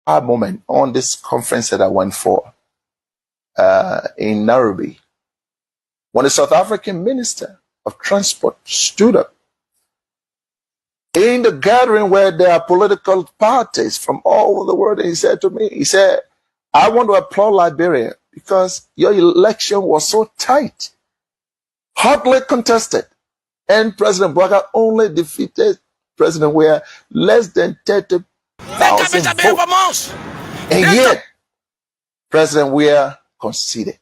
moment on this conference that I went for in Nairobi, when the South African Minister of Transport stood up in the gathering where there are political parties from all over the world, and he said to me, he said, I want to applaud Liberia because your election was so tight, hotly contested, and President Bouaga only defeated President Weah less than 30,000 votes. And yet, President Weah conceded.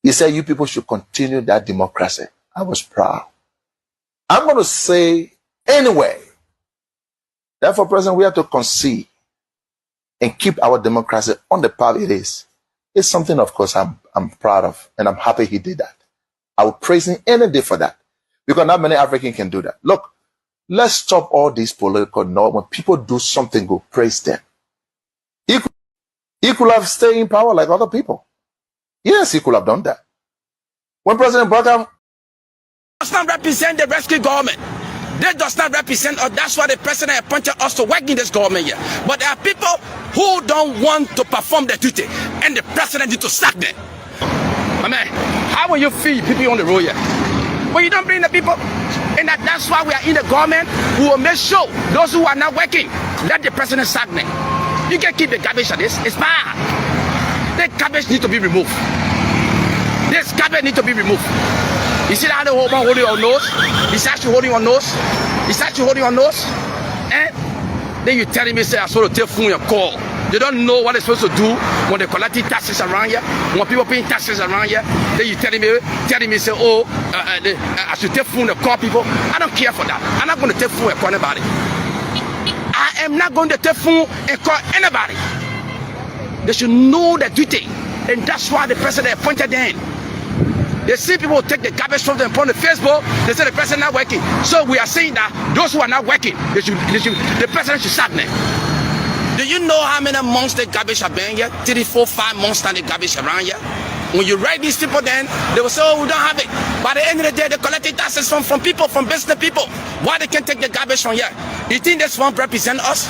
He said, you people should continue that democracy. I was proud. I'm going to say anyway, therefore, President, we have to concede and keep our democracy on the path it is. It's something, of course, I'm proud of, and I'm happy he did that. I would praise him any day for that, because not many Africans can do that. Look, let's stop all these political noise. When people do something good, praise them. He could have stayed in power like other people. Yes, he could have done that. When President Bouaga does not represent the rescue government. They does not represent us. That's why the president appointed us to work in this government here. But there are people who don't want to perform their duty, and the president needs to sack them. My man, how will you feel people on the road here? When you don't bring the people, and that's why we are in the government. We will make sure those who are not working, let the president sack them. You can keep the garbage at this. It's bad. The garbage needs to be removed. This garbage needs to be removed. You see that the whole man holding your nose? He's actually holding your nose. He's actually holding your nose. And then you telling me, say, I saw the telephone and call. They don't know what they're supposed to do when they're collecting taxes around here. When people paying taxes around here, then you telling me, say, oh, I should take phone and call people. I don't care for that. I'm not going to take phone and call anybody. I am not going to take phone and call anybody. They should know their duty. And that's why the president appointed them. They see people take the garbage from them on the Facebook. They say the president not working. So we are saying that those who are not working, the president should sack them. Do you know how many months the garbage have been here? 3, 4, 5 months now the garbage around here. When you write these people, then they will say, oh, we don't have it. By the end of the day, they collecting taxes from people, from business people. Why they can't take the garbage from here? You think this won't represent us?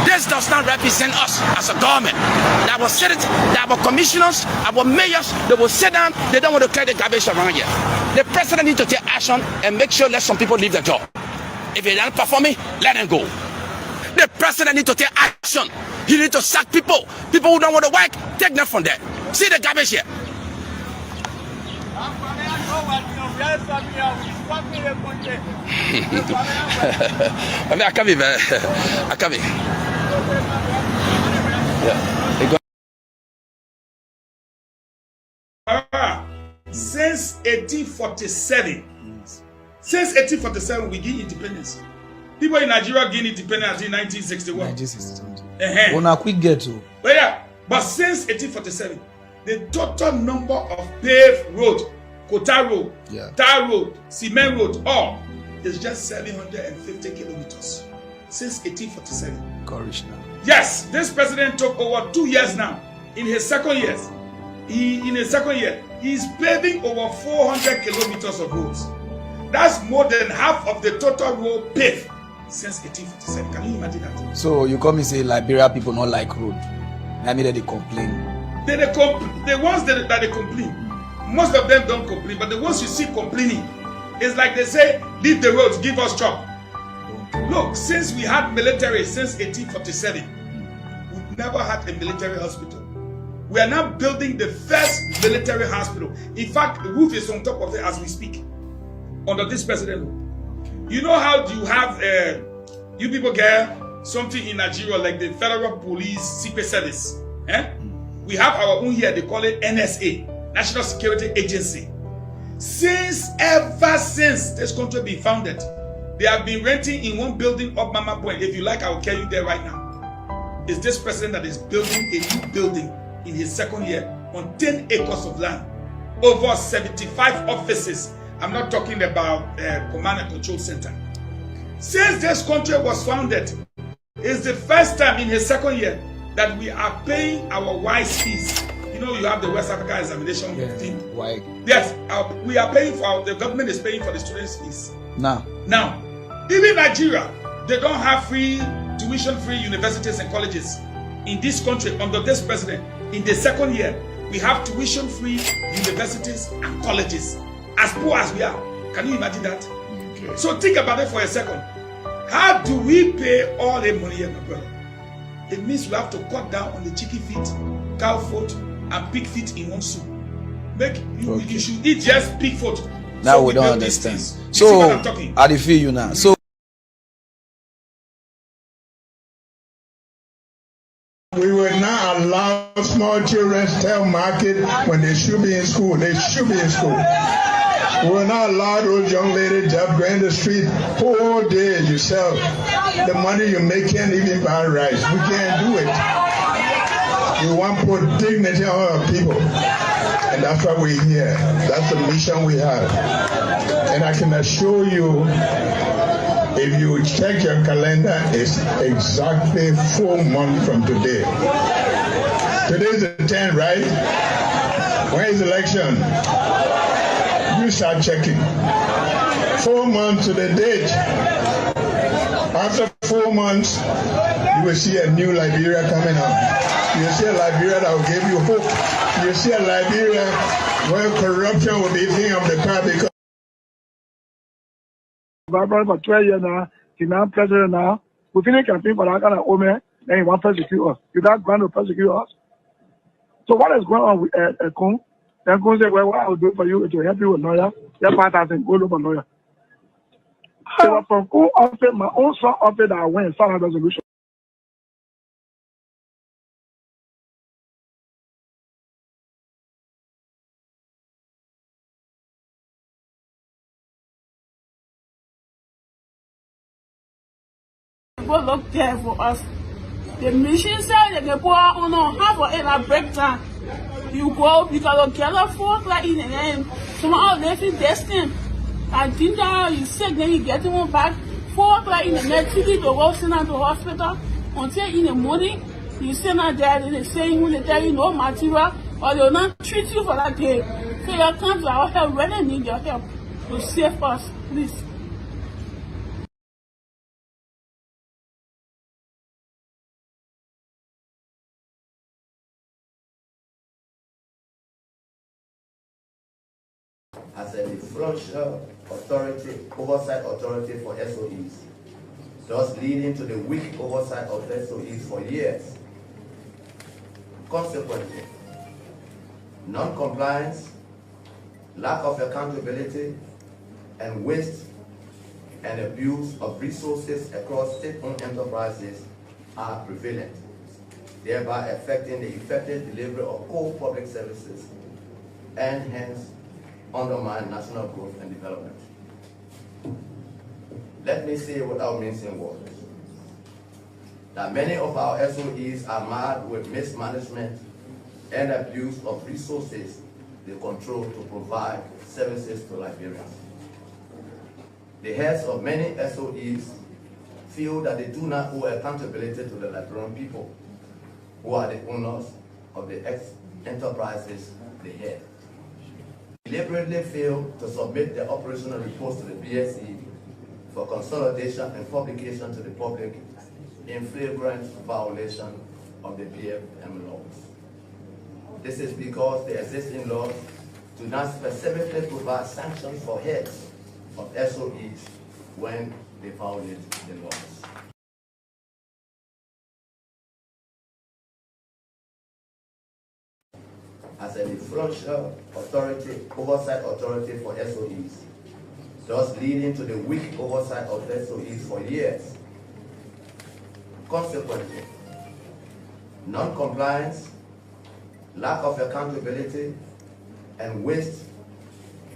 This does not represent us as a government. Our citizens, our commissioners, our mayors, they will sit down, they don't want to clear the garbage around here. The president needs to take action and make sure let some people leave their job. If they're not performing, let them go. The president needs to take action. He needs to sack people. People who don't want to work, take them from there. See the garbage here. I can't be there. I can't be. Since 1847, we gain independence. People in Nigeria gained independence in 1961. 1962. On a quick get to. But since 1847, the total number of paved road, Kota road, tar road, cement road, all is just 750 kilometers. Since 1847. Courage now. Yes, this president took over 2 years now. In his second year, he's paving over 400 kilometers of roads. That's more than half of the total road paved since 1847. Can you imagine that? So you come and say Liberia people not like road. I mean that they complain. The ones that they complain, most of them don't complain, but the ones you see complaining, it's like they say, leave the roads, give us job. Look, since we had military since 1847, we've never had a military hospital. We are now building the first military hospital. In fact, the roof is on top of it as we speak, under this president. You know how you have, you people get something in Nigeria like the Federal Police Secret Service. We have our own here, they call it NSA, National Security Agency. Ever since this country been founded, they have been renting in one building up Mama Point. If you like, I will carry you there right now. It's this president that is building a new building in his second year on 10 acres of land, over 75 offices. I'm not talking about command and control center. Since this country was founded, it's the first time in his second year that we are paying our WISE fees. You know, you have the West Africa examination team. Why? Yes, we are paying for, the government is paying for the students' fees. Now, even Nigeria, they don't have free tuition-free universities and colleges in this country under this president. In the second year, we have tuition-free universities and colleges. As poor as we are. Can you imagine that? Okay. So think about it for a second. How do we pay all the money here, my brother? It means we have to cut down on the chicken feet, cow foot, and pig feet in one soup. You should eat just pig foot. Now so we don't understand. So I feel you now. So we will not allow small children to tell market when they should be in school. They should be in school. We will not allow those young ladies to go in the street whole day yourself. The money you make can't even buy rice. We can't do it. We want to put dignity on our people. And that's why we're here. That's the mission we have. And I can assure you, if you check your calendar, it's exactly 4 months from today. Today's the 10th, right? When is the election? You start checking. 4 months to the date. After 4 months, you will see a new Liberia coming up. You see a Liberia that will give you hope. You see a Liberia where corruption will be thing of the past because for 12 years now, he's now president now. We finish campaign for that kind of woman, then he wants to persecute us. You don't want to persecute us. So what is going on with Kung? Then Kung said, well, what I will do for you is to help you with lawyer. Your partner said, go look for lawyer. It was from Kung office, my own son office that I went and found a resolution. People look there for us. The mission said they can put on half of it a breakdown. You go because you get a 4 o'clock in the end. Someone left in destined. I think that you sick, then you get them back 4 o'clock in the night. You need to go send out to the hospital until in the morning. You send out there and they say you will tell you no material or they will not treat you for that day. So your country, our help, really need your help to save us, please. As a influential authority, oversight authority for SOEs, thus leading to the weak oversight of SOEs for years. Consequently, non-compliance, lack of accountability, and waste and abuse of resources across state-owned enterprises are prevalent, thereby affecting the effective delivery of core public services and hence undermine national growth and development. Let me say without mincing words that many of our SOEs are marred with mismanagement and abuse of resources they control to provide services to Liberians. The heads of many SOEs feel that they do not owe accountability to the Liberian people, who are the owners of the enterprises they head. Deliberately fail to submit their operational reports to the BSE for consolidation and publication to the public in flagrant violation of the PFM laws. This is because the existing laws do not specifically provide sanctions for heads of SOEs when they violate the laws. As an influential authority, oversight authority for SOEs, thus leading to the weak oversight of SOEs for years. Consequently, non-compliance, lack of accountability, and waste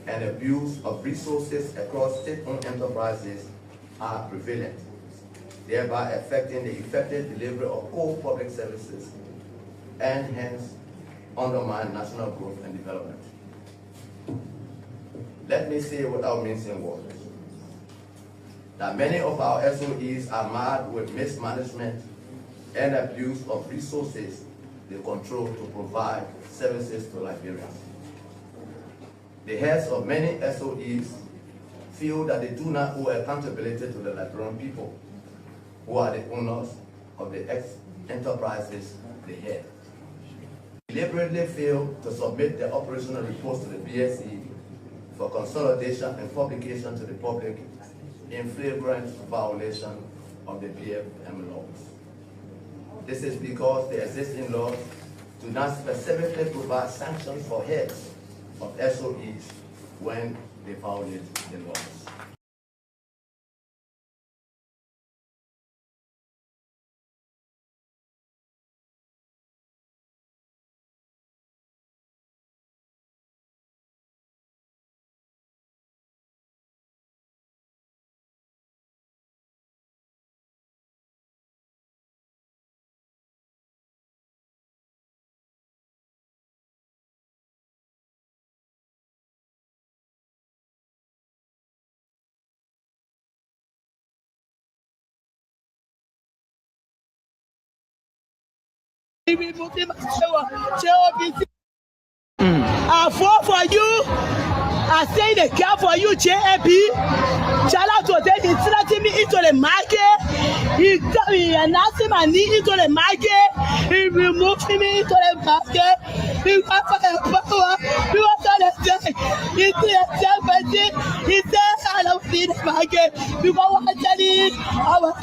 and abuse of resources across state-owned enterprises are prevalent, thereby affecting the effective delivery of core public services and hence undermine national growth and development. Let me say without mincing words that many of our SOEs are marred with mismanagement and abuse of resources they control to provide services to Liberians. The heads of many SOEs feel that they do not owe accountability to the Liberian people, who are the owners of the enterprises they had. Deliberately failed to submit the operational reports to the BSE for consolidation and publication to the public in flagrant violation of the BFM laws. This is because the existing laws do not specifically provide sanctions for heads of SOEs when they violate the laws. I fought for you. I say the care for you, JAP. Shout out to them. He threatened me into the market. He announced my knee into the market. He removed me into the market. He went for the power. He was on the side. He said, he said, I don't see the market. Because I was telling I was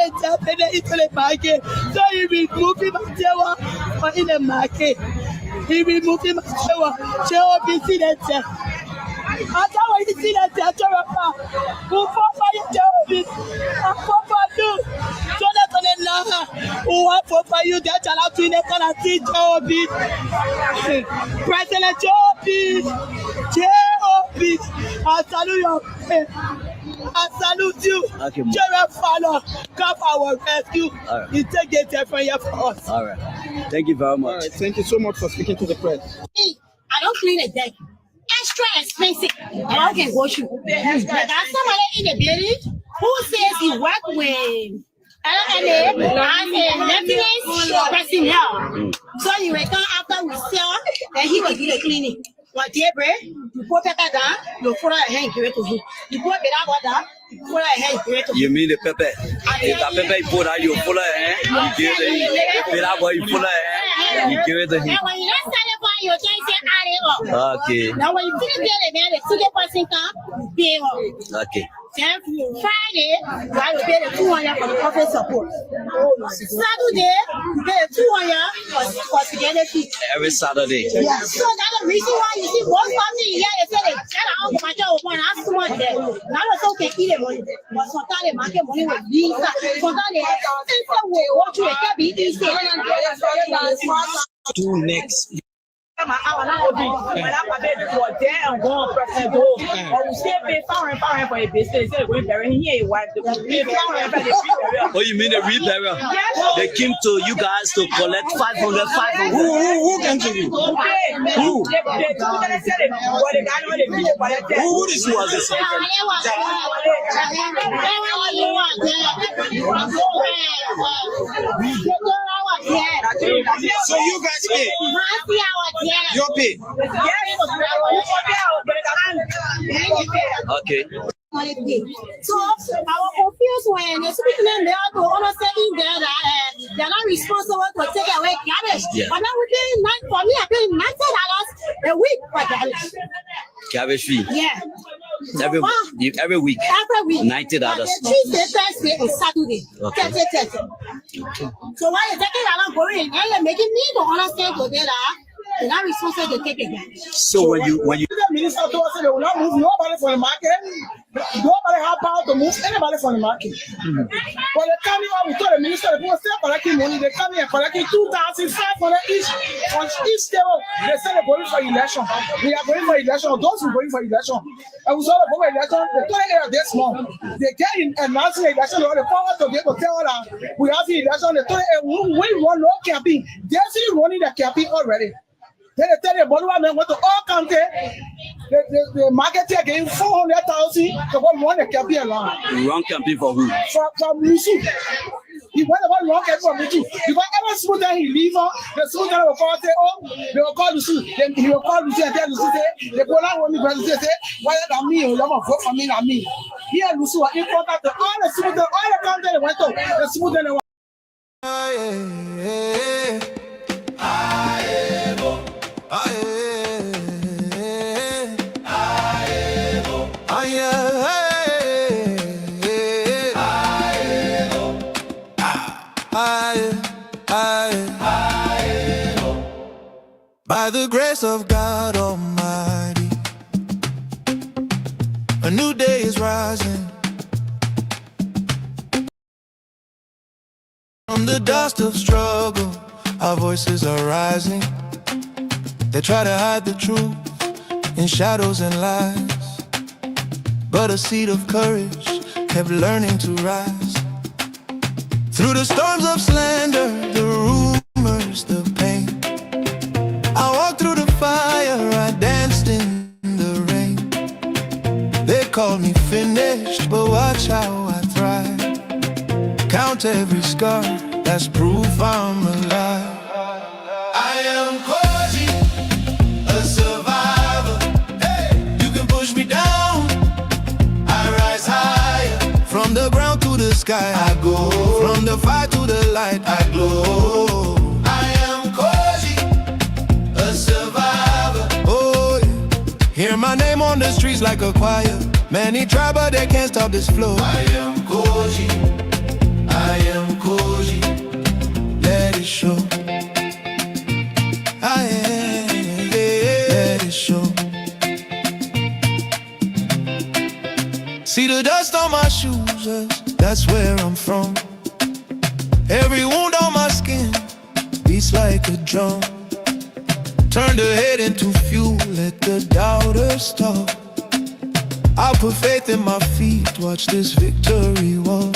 into the market. So he removed me in the market. He removed him. JOB see that. I can't wait to see that. Who fought for you, JOB? I fought for you. So that's on the now. Who I fought for you? That's allowed to see JOB. President JOB. I salute you. I salute you. Okay, General Fowler, come our rescue. Right. You take it from here for us. All right. Thank you very much. All right. Thank you so much for speaking to the press. I don't clean a deck. Extra expensive. I can go shoot. There's somebody in the building who says he work with LNA and maintenance personnel. So he will come after we sell and he will do the cleaning. What day break? You put pepper down, you put a hand give it to you. You put pepper down, you put a hand give it to you. You mean the pepper? If the pepper you put out, you pull a hand, you give it. You pull a hand, you give it to him. And when you don't sell it for you, can't say add it up. Okay. Now when you finish the man, the ticket person come, pay up. Okay. Then Friday, I will pay the 200 for the corporate support. Saturday, you pay the 200 for together fee. Every Saturday. Yeah. So that's the reason why you see most companies here, they say they tell out my job one, ask too much there. Now it's okay, eat the money. But sometimes the market money will be inside. Sometimes they will watch you, it can't be easy. Two next. So you guys Oh, you mean the reburial? They came to you guys to collect 500. Who came to you? Who? Who this was this? So you guys pay? You pay? Okay. So I was confused when the speaking there to understand there that they're not responsible to take away garbage. Yeah. But now we're paying for me, I'm paying $90 a week for garbage. Garbage fee. Yeah. Every week. Every week. $90. Tuesday, Thursday, and Saturday. Okay. 30. So why you taking that going and you're making me to understand today that they're not responsible to take it. So when you the minister told us they will not move nobody from the market. Nobody have power to move anybody from the market. But they come here, we told the minister, the people still collecting money. They come here collecting 2,500 each on each table. They say they're going for election. We are going for election. Those who are going for election. And we saw the going for election. They told them this month. They get in announcing the election. They want the power to be able to tell that we have the election. They told them we want no campaign. They're still running the campaign already. Then they tell the Bolívar men went to all county The market again 400,000. The one that can be along. Wrong campaign for who? From Lucy. He went about wrong campaign from Lucy. Because every smooth that he leave on, the smooth that will call say, oh, they will call Lucy. Then he will call Lucy and tell Lucy say, they go down when the say, why than me, you don't vote for me than me. Here Lucy was important to all the smooth, all the country they went to, the smooth that they went. By the grace of God Almighty, a new day is rising. From the dust of struggle, our voices are rising. They try to hide the truth in shadows and lies, but a seed of courage kept learning to rise. Through the storms of slander, the rumors, the pain, I walked through the fire, I danced in the rain. They called me finished, but watch how I thrive. Count every scar, that's proof I'm alive. I am Koji, a survivor. Hey, you can push me down, I rise higher. From the ground to the sky I go, from the fire to the light I glow. Hear my name on the streets like a choir. Many try but they can't stop this flow. I am Koji, I am Koji. Let it show. I am, let it show. See the dust on my shoes, that's where I'm from. Every wound on my skin beats like a drum. Turn the hate into fuel, let the doubters stop. I'll put faith in my feet, watch this victory walk.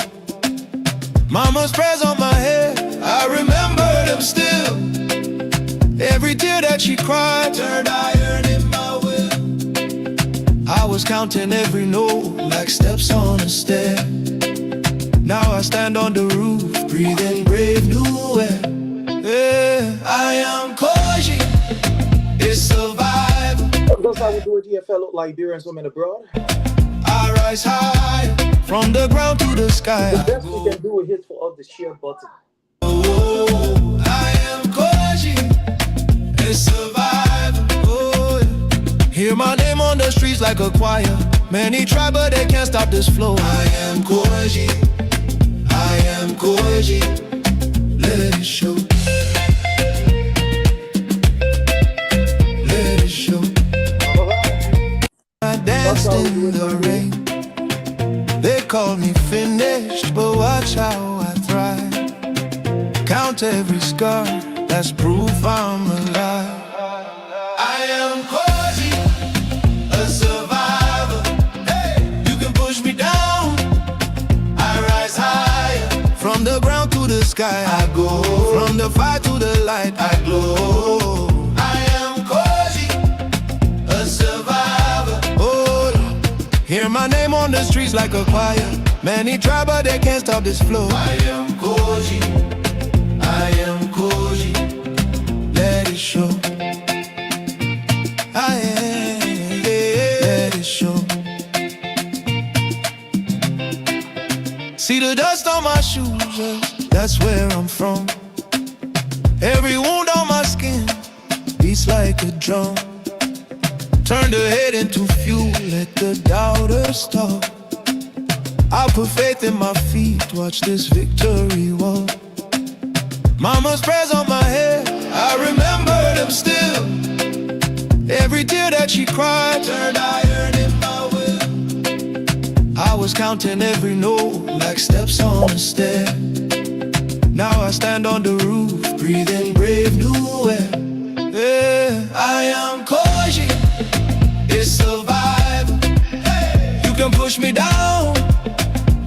Mama's prayers on my head, I remember them still. Every tear that she cried turned iron in my will. I was counting every note like steps on a stair. Now I stand on the roof, breathing brave new air. Yeah, I am Koji, it's survival. That's how we do it here, fellow Liberians, women abroad. I rise high, from the ground to the sky. The best we can do is hit for the share button. Oh, I am Koji, it's survival. Oh, yeah. Hear my name on the streets like a choir. Many try but they can't stop this flow. I am Koji, I am Koji. Let it show. I danced in the rain. They called me finished, but watch how I thrive. Count every scar, that's proof I'm alive. I am Koji, a survivor. Hey, you can push me down, I rise higher. From the ground to the sky I go, from the fire to the light I glow. Hear my name on the streets like a choir. Many try but they can't stop this flow. I am Koji, I am Koji. Let it show. I am, let it show. See the dust on my shoes, that's where I'm from. Every wound on my skin beats like a drum. Turn the hate into fuel, let the doubters stop. I'll put faith in my feet, watch this victory walk. Mama's prayers on my head, I remember them still. Every tear that she cried turned iron in my will. I was counting every note like steps on a stair. Now I stand on the roof, breathing brave new air. Yeah, I am Koji, it's survival. Hey, you can push me down,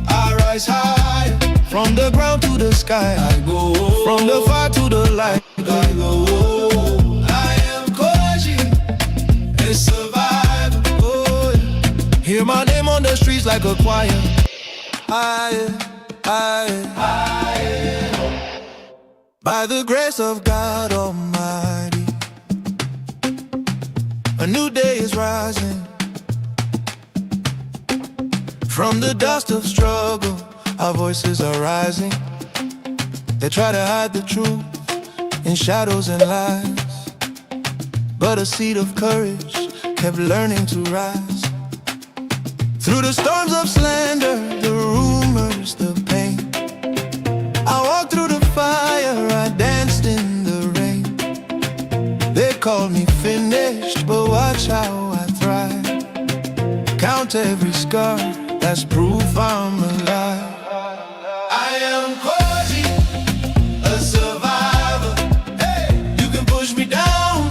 I rise high. From the ground to the sky I go, from the fire to the light I go. I am Koji, it's survival. streets like a choir. By the grace of God Almighty, a new day is rising. From the dust of struggle, our voices are rising. They try to hide the truth in shadows and lies, but a seed of courage kept learning to rise. Through the storms of slander, the rumors, the pain, I walked through the fire, I danced in the rain. They called me finished, but watch how I thrive. Count every scar, that's proof I'm alive. I am Koji, a survivor. Hey, you can push me down,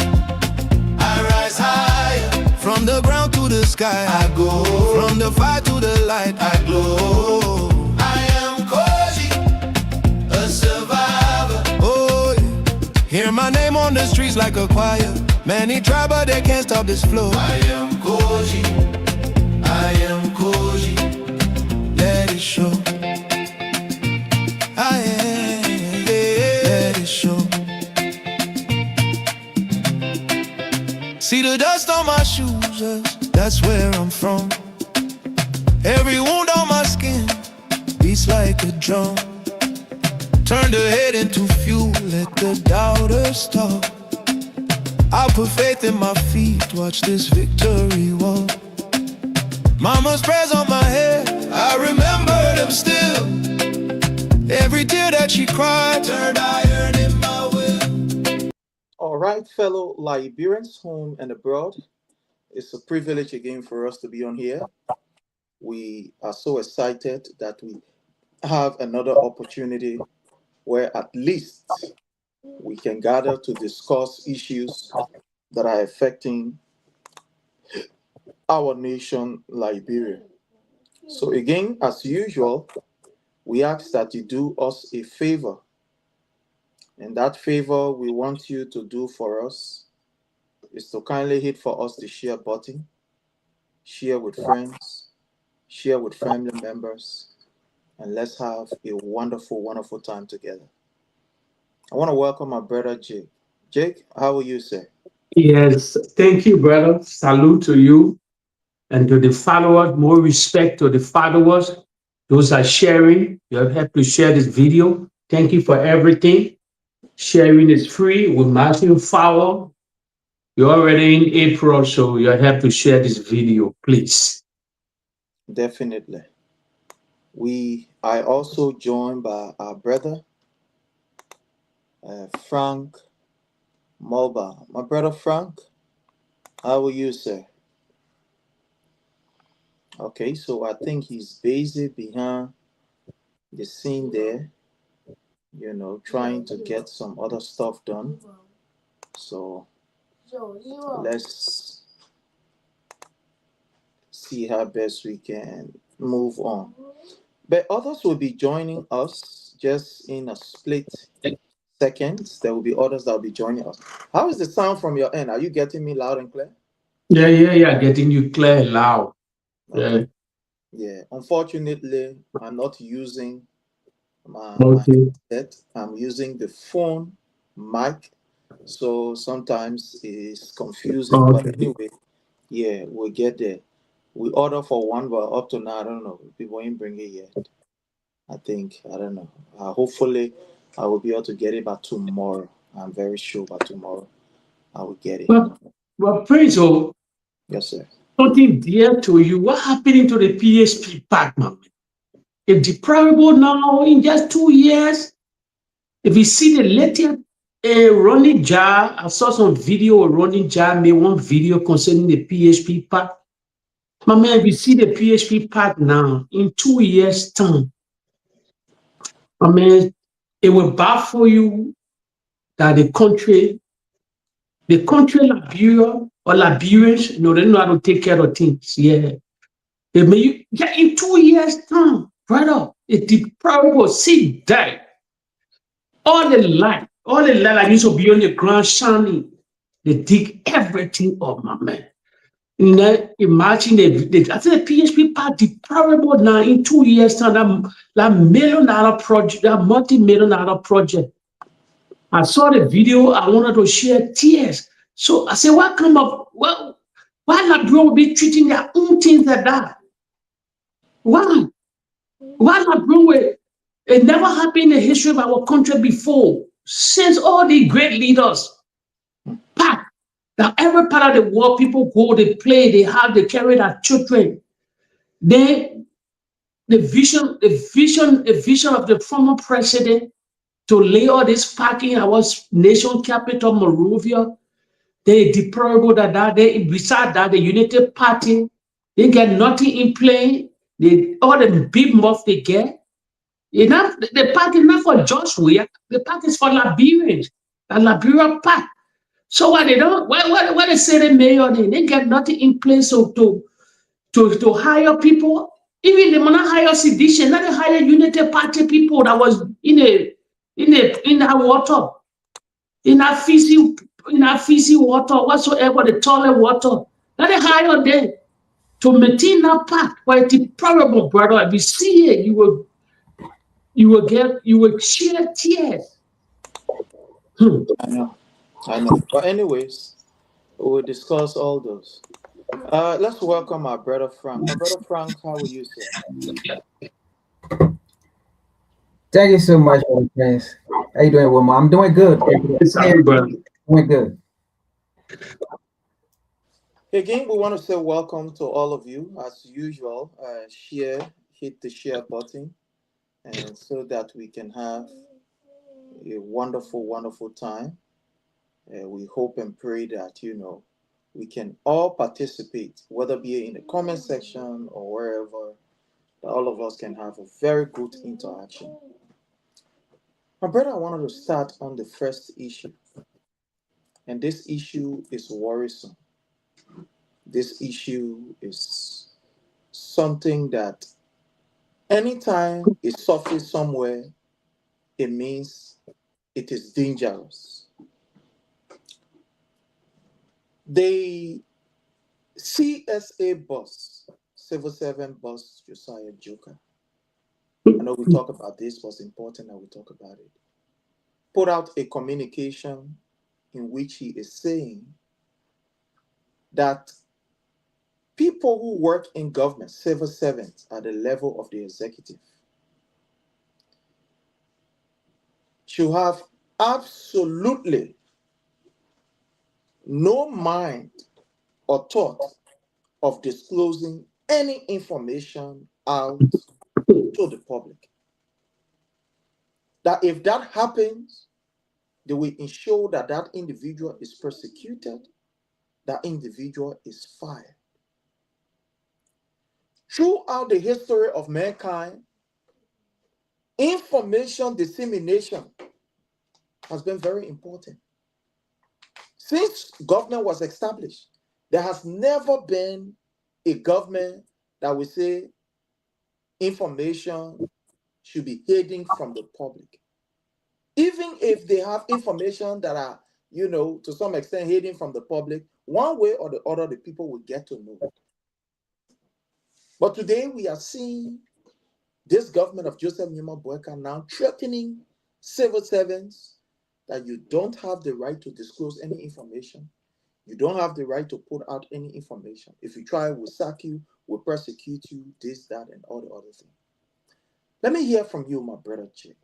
I rise higher. From the ground to the sky I go, from the fire to the light I glow. I am Koji, a survivor. Oh, yeah. Hear my name on the streets like a choir. Many try but they can't stop this flow. I am Koji, I am Koji. Let it show. I am, let it show. See the dust on my shoes, that's where I'm from. Every wound on my skin beats like a drum. Turn the hate into fuel, let the doubters talk. I'll put faith in my feet, watch this victory walk. Mama's prayers on my head, I remember them still. Every tear that she cried turned iron in my will. All right, fellow Liberians, home and abroad. It's a privilege again for us to be on here. We are so excited that we have another opportunity where at least we can gather to discuss issues that are affecting our nation, Liberia. So again, as usual, we ask that you do us a favor. And that favor we want you to do for us is to kindly hit for us the share button, share with friends, share with family members, and let's have a wonderful, wonderful time together. I want to welcome my brother, Jake. Jake, how are you, sir? Yes, thank you, brother. Salute to you and to the followers. More respect to the followers. Those are sharing. You have helped to share this video. Thank you for everything. Sharing is free. With Matthew follow. You're already in April, so you have to share this video, please. Definitely. We are also joined by our brother, Frank Mulba. My brother Frank, how are you, sir? Okay, so I think he's busy behind the scene there, you know, trying to get some other stuff done. So let's see how best we can move on. But others will be joining us just in a split seconds. There will be others that will be joining us. How is the sound from your end? Are you getting me loud and clear? Yeah. Getting you clear and loud. Okay. Yeah. Unfortunately, I'm not using my headset. I'm using the phone mic. So sometimes it's confusing. But anyway, yeah, we'll get there. We order for one, but up to now, I don't know. People ain't bring it yet. I don't know. Hopefully, I will be able to get it by tomorrow. I'm very sure by tomorrow I will get it. Well, praise God. Yes, sir. Something dear to you. What happening to the PSP pack, man? If deplorable now in just 2 years, if you see the latest running jar, I saw some video of running jar made one video concerning the PHP pack. My man, if you see the PHP pack now, in 2 years' time, my man, it will baffle you that the country Liberia or Liberians, they know how to take care of things. Yeah. In 2 years' time, brother, it's deplorable. See that. All the light that needs to be on the ground shining, they dig everything up, my man. You know, imagine I think the PHP PAC deplorable now in 2 years time, that $1 million project, that multi-million-dollar project. I saw the video, I wanted to share tears. So I said, what kind of, well, why Liberian will be treating their own things like that? Why? Why Liberian will, it never happened in the history of our country before. Since all the great leaders, PAC, that every part of the world, people go, they play, they have, they carry their children. Then the vision of the former president to lay all this PAC in our nation capital, Monrovia. They deplorable that they beside that the United Party, they get nothing in play. They all the big muff they get. Enough the party is not for Josh Weir, the party is for Liberians, the Liberian PAC. So what they don't what they say they mayor, they get nothing in place so to hire people. Even they will not hire sedition, not they hire United Party people that was in our water, in our fizzy water, whatsoever, the toilet water. Not they hire them to maintain that PAC. Why it's deplorable, brother. If you see it, you will shed tears. I know. But anyways, we'll discuss all those. Let's welcome our brother Frank. My brother Frank, how are you, sir? Thank you so much, friends. How you doing, Wilma? I'm doing good. Doing good. Again, we want to say welcome to all of you. As usual, hit the share button, and so that we can have a wonderful, wonderful time. We hope and pray that, we can all participate, whether be in the comment section or wherever, that all of us can have a very good interaction. My brother, I wanted to start on the first issue. And this issue is worrisome. This issue is something that anytime it surfaces somewhere, it means it is dangerous. The CSA boss, Civil Servant boss Josiah Joker, I know we talk about this, but it's important that we talk about it, put out a communication in which he is saying that people who work in government, civil servants at the level of the executive, should have absolutely no mind or thought of disclosing any information out to the public. That if that happens, they will ensure that that individual is persecuted, that individual is fired. Throughout the history of mankind, information dissemination has been very important. Since government was established, there has never been a government that will say information should be hidden from the public. Even if they have information that are, to some extent hidden from the public, one way or the other, the people will get to know. But today we are seeing this government of Joseph Numa Boyka now threatening civil servants that you don't have the right to disclose any information. You don't have the right to put out any information. If you try, we'll sack you, we'll persecute you, this, that, and all the other things. Let me hear from you, my brother Jay.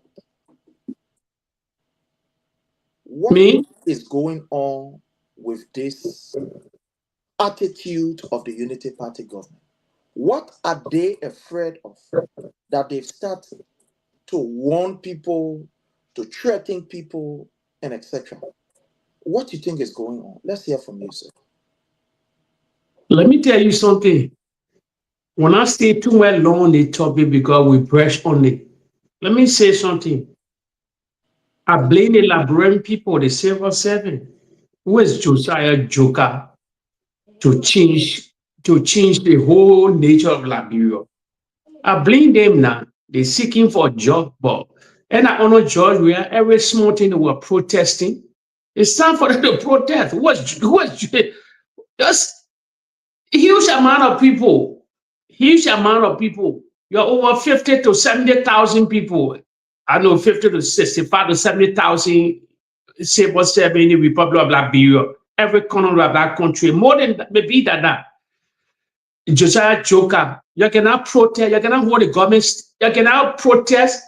What is going on with this attitude of the Unity Party government? What are they afraid of that they've started to warn people, to threaten people, and etc.? What do you think is going on? Let's hear from you, sir. Let me tell you something. When I stay too well long on the topic because we press on it, let me say something. I blame the Liberian people, the civil servant, who is Josiah Joker, to change the whole nature of Liberia. I blame them now. They're seeking for a job, and I honor George where every small thing they were protesting. It's time for them to protest. Who was just a huge amount of people. huge amount of people. You're over 50 to 70,000 people. I know 50 to 65 to 70,000 civil servants in the Republic of Liberia. Every corner of that country, more than maybe that. Josiah Joker, you cannot protest, you cannot hold the government, you cannot protest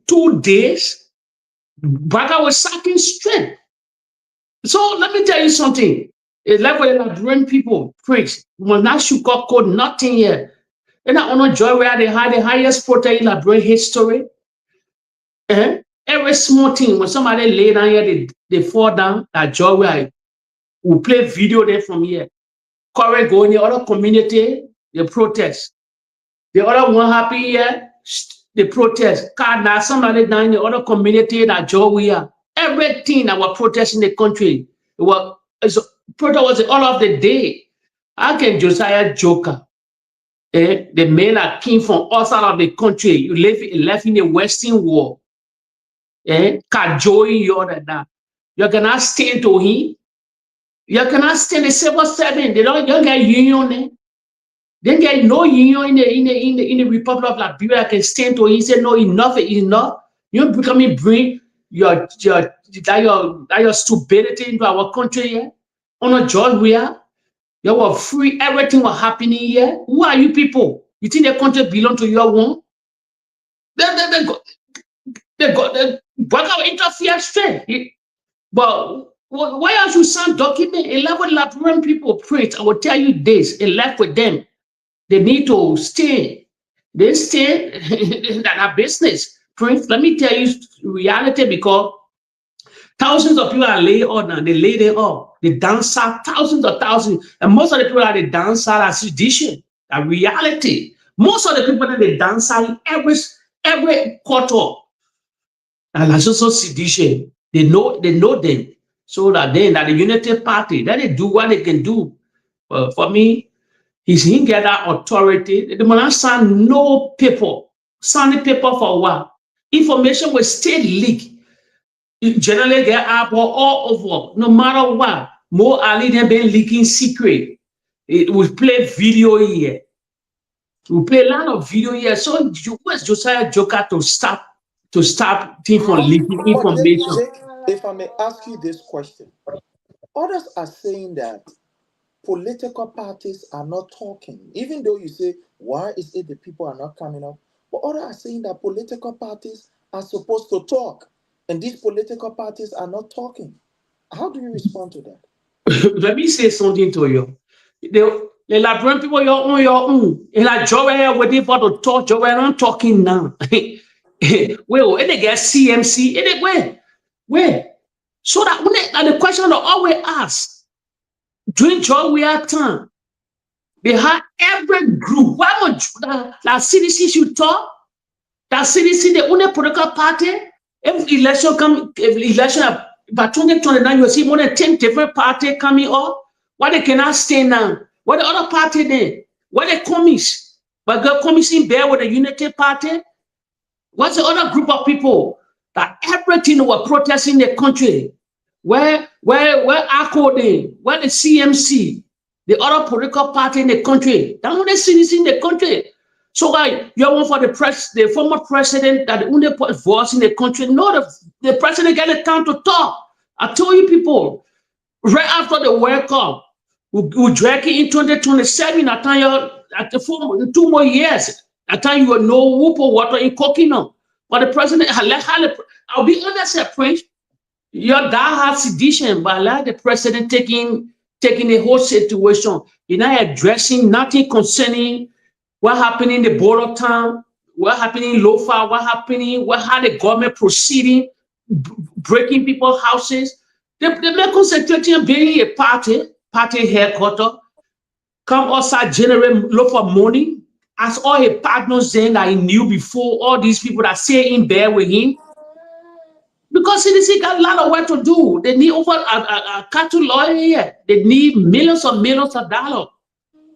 2 days. Baga was sacking straight. So let me tell you something. A level of Liberian people, preach, we must not sugarcoat nothing here. And I want to joy where they had the highest protest in Liberian history. Every small thing, when somebody lay down here, they fall down. That joy where we play video there from here. Correct, go in the other community, they protest. The other one happy here, they protest. Cause now somebody down in the other community that joy we are. Everything that was protest in the country, protest was all of the day. How can Josiah Joker, the men that came from outside of the country, you left in the Western world, cajoling you all that. You cannot stand to him. You cannot stand the civil servant. They don't get union. They get no union in the Republic of Liberia that can stand to him. He said, no, enough is enough. You becoming bring your stupidity into our country here. On a job we are. You were free, everything was happening here. Who are you people? You think the country belong to your one? They interfere straight. But why else you sound document? 11 Liberian people preach. I will tell you this, and left with them. They need to stay. They stay in that business. Prince, let me tell you reality, because thousands of people are laid off now. They lay them off. They dance out thousands, and most of the people that they dance out are sedition. A reality. Most of the people that they dance out every quarter, and that's also sedition. They know them, so that then that the Unity Party that they do what they can do. For me, he get that authority. They must sign no paper. Sign the paper for what? Information will stay leaked. Generally get up all over, no matter what. More early than been leaking secret. We play video here. We play a lot of video here. So where's Josiah Joker to stop things from leaking information? If I may ask you this question, others are saying that political parties are not talking, even though you say, why is it the people are not coming up? But others are saying that political parties are supposed to talk, and these political parties are not talking. How do you respond to that? Let me say something to you. The Liberian people, your own. And like Joel waiting for to talk, Joel not talking now. Well, and they get CMC, and they where? So that when the question they always ask, during Joel time, they had every group. Why would that CDC should talk? That CDC, the only political party, if election by 2029, you see more than 10 different parties coming up. Why they cannot stay now? What the other party then? What the commies? But the commies in there with the Unity Party? What's the other group of people that everything were protesting the country? Where ACO then? Where the CMC? The other political party in the country? That's what the CDC in the country. So why you want for the former president that the only voice in the country? No, the president get the time to talk. I told you people, right after the World Cup, we drag it in 2027. At the 2 more years. At time you will know whoop or water in cooking on. But the president, I'll be honest, Prince, your die-hard sedition, but let the president taking the whole situation. You're not addressing nothing concerning what happened in the border town, what happened in Lofa, how the government proceeding, breaking people's houses. They may concentrate on being a party headquarters, come outside, generate lot of money, as all his partners then that he knew before, all these people that stay in there with him. Because CDC got a lot of work to do. They need over a cattle lawyer here. They need millions of dollars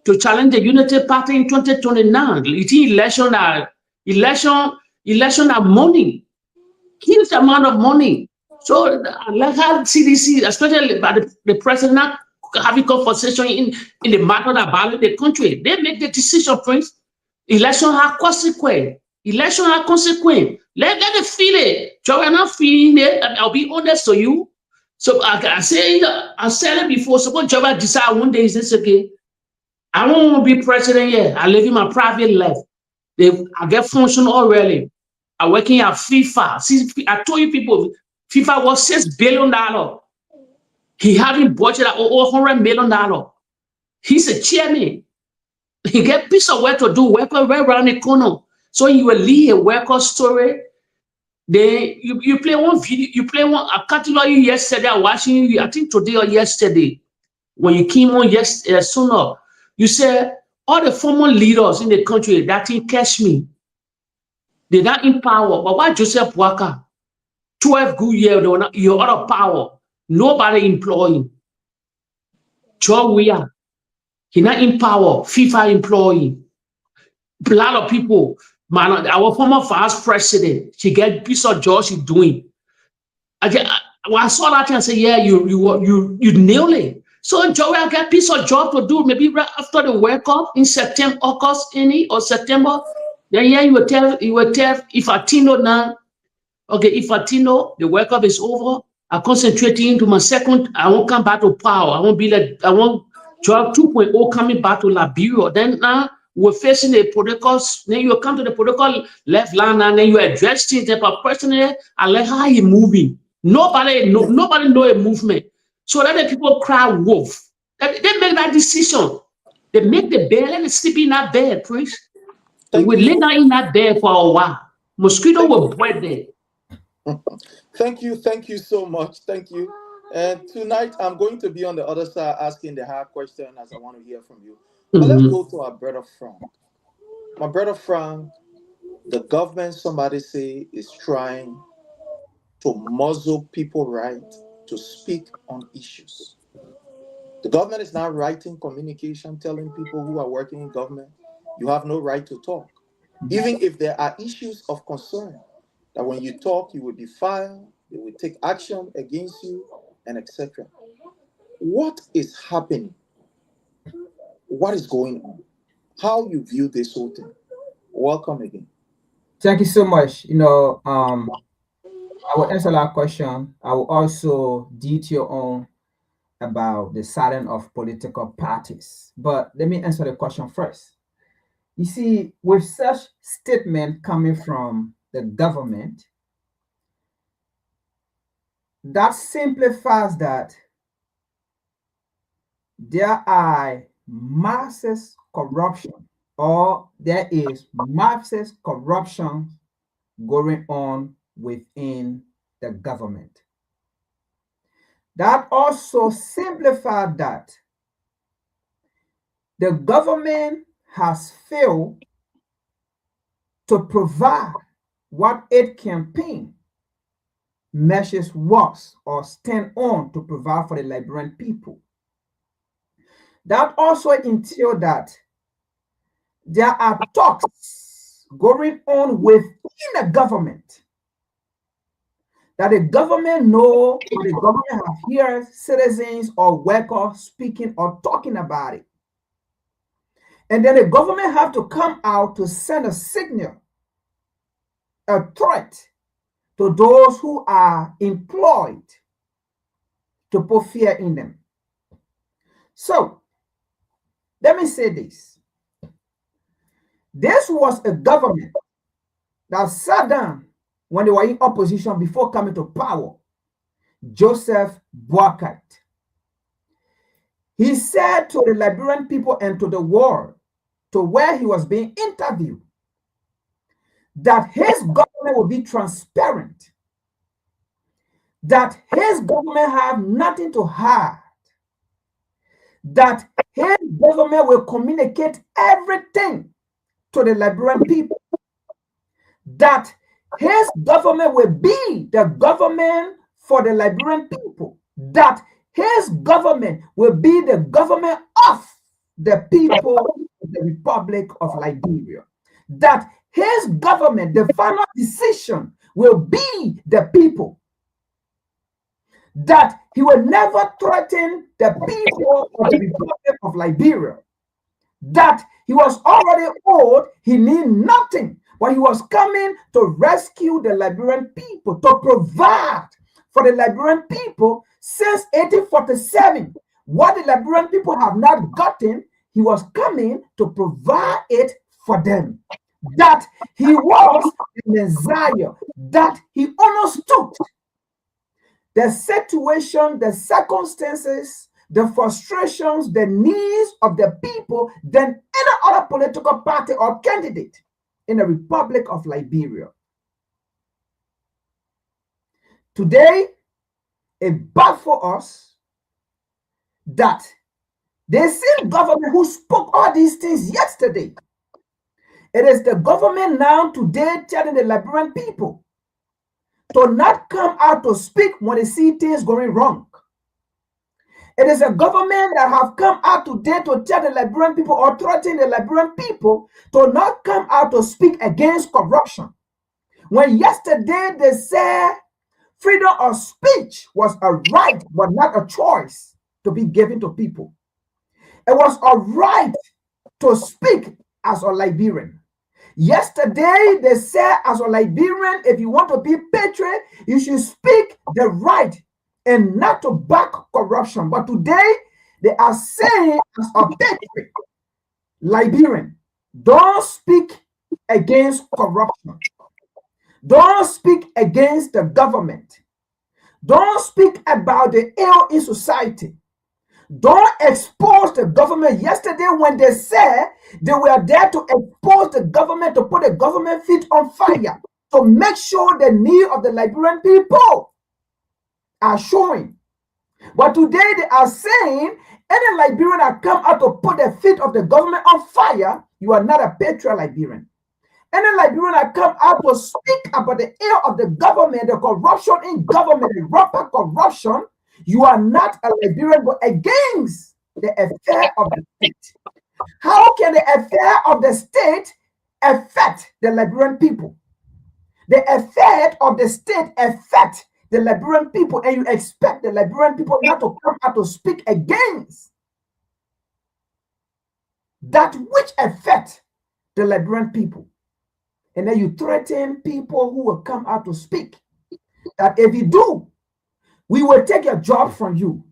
to challenge the Unity Party in 2029. It's election are money, huge amount of money. So like how CDC, especially by the president, not having conversation in the matter about the country. They make the decision, Prince. Election have consequence. Election have consequence. Let it feel it. So I'm not feeling it. I'll be honest to you. So I said it before. Suppose Java decide one day is this okay? I don't want to be president yet. I live in my private life. I get function already. I working at FIFA. I told you people, FIFA was $6 billion. He having budget at over $100 million. He's a chairman. He get piece of work to do, work right around the corner. So you will lead a worker story. Then you play one video, you play one. I can't tell you yesterday. I watching you. I think today or yesterday when you came on sooner. You said all the former leaders in the country that in Kashmir, they're not in power. But why Joseph Walker, 12 good years, you're out of power. Nobody employing. Joe Weah, he not in power. FIFA employee. A lot of people, man, our former vice president, she get piece of job she doing. When I saw that and say, yeah, you nail it. So Joey, I get piece of job to do maybe right after the World Cup in September, August, or September. Then yeah, you will tell if Atino now. Okay, if Atino, the World Cup is over, I concentrate into my second. I won't come back to power. I won't job 2.0 coming back to Liberia. Then now we're facing the political. Then you come to the political left line, and then you address things. But personally, I like how he moving. Nobody know a movement. So that the people cry wolf. They make that decision. They make the bed, let it sleep in that bed, please. And we lay down in that bed for a while. Mosquito will bite there. Thank you so much. Thank you. And tonight I'm going to be on the other side asking the hard question as I want to hear from you. But let's go to our brother Frank. My brother Frank, the government, somebody say, is trying to muzzle people right to speak on issues. The government is now writing communication, telling people who are working in government, you have no right to talk. Even if there are issues of concern, that when you talk, you will be fired, they will take action against you, and etc. What is happening? What is going on? How you view this whole thing? Welcome again. Thank you so much. I will answer that question. I will also detail on about the silence of political parties. But let me answer the question first. You see, with such statement coming from the government, that simplifies that there are masses corruption, or there is masses corruption going on within the government. That also simplified that the government has failed to provide what it campaign measures works or stand on to provide for the Liberian people. That also entails that there are talks going on within the government, that the government know, or the government have heard citizens or workers speaking or talking about it. And then the government have to come out to send a signal, a threat to those who are employed to put fear in them. So, let me say this. This was a government that sat down when they were in opposition before coming to power. Joseph Boakai. He said to the Liberian people and to the world, to where he was being interviewed, that his government will be transparent, that his government have nothing to hide, that his government will communicate everything to the Liberian people, that his government will be the government for the Liberian people, that his government will be the government of the people of the Republic of Liberia, that his government, the final decision will be the people, that he will never threaten the people of the Republic of Liberia, that he was already old, he need nothing, but he was coming to rescue the Liberian people, to provide for the Liberian people since 1847. What the Liberian people have not gotten, he was coming to provide it for them. That he was the Messiah, that he understood the situation, the circumstances, the frustrations, the needs of the people than any other political party or candidate in the Republic of Liberia. Today, it baffles us that the same government who spoke all these things yesterday, it is the government now today telling the Liberian people to not come out to speak when they see things going wrong. It is a government that have come out today to tell the Liberian people or threaten the Liberian people to not come out to speak against corruption. When yesterday they said freedom of speech was a right but not a choice to be given to people. It was a right to speak as a Liberian. Yesterday, they said as a Liberian, if you want to be patriot, you should speak the right and not to back corruption. But today, they are saying as a patriot, Liberian, don't speak against corruption. Don't speak against the government. Don't speak about the ill in society. Don't expose the government. Yesterday, when they said they were there to expose the government, to put the government feet on fire, to make sure the need of the Liberian people are showing. But today, they are saying any Liberian that come out to put the feet of the government on fire, you are not a patriot Liberian. Any Liberian that come out to speak about the ill of the government, the corruption in government, the rampant corruption, you are not a Liberian, but against the affair of the state. How can the affair of the state affect the Liberian people? The affair of the state affect the Liberian people, and you expect the Liberian people not to come out to speak against that which affect the Liberian people. And then you threaten people who will come out to speak that if you do, we will take your job from you.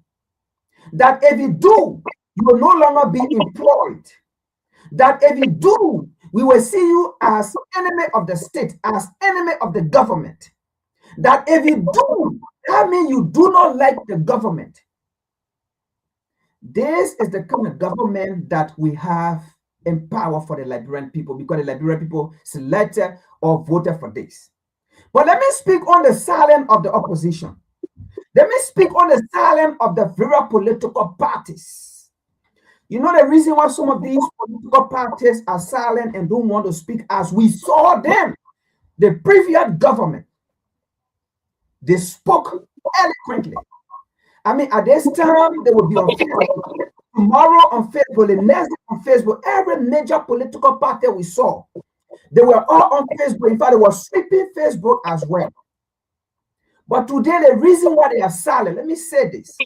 That if you do, you will no longer be employed. That if you do, we will see you as enemy of the state, as enemy of the government. That if you do, that means you do not like the government. This is the kind of government that we have in power for the Liberian people, because the Liberian people selected or voted for this. But let me speak on the silence of the opposition. Let me speak on the silence of the various political parties. You know the reason why some of these political parties are silent and don't want to speak, as we saw them, the previous government, they spoke eloquently. I mean, at this time, they will be on Facebook. Tomorrow on Facebook, the next day on Facebook, every major political party we saw, they were all on Facebook. In fact, they were sweeping Facebook as well. But today, the reason why they are silent, let me say this.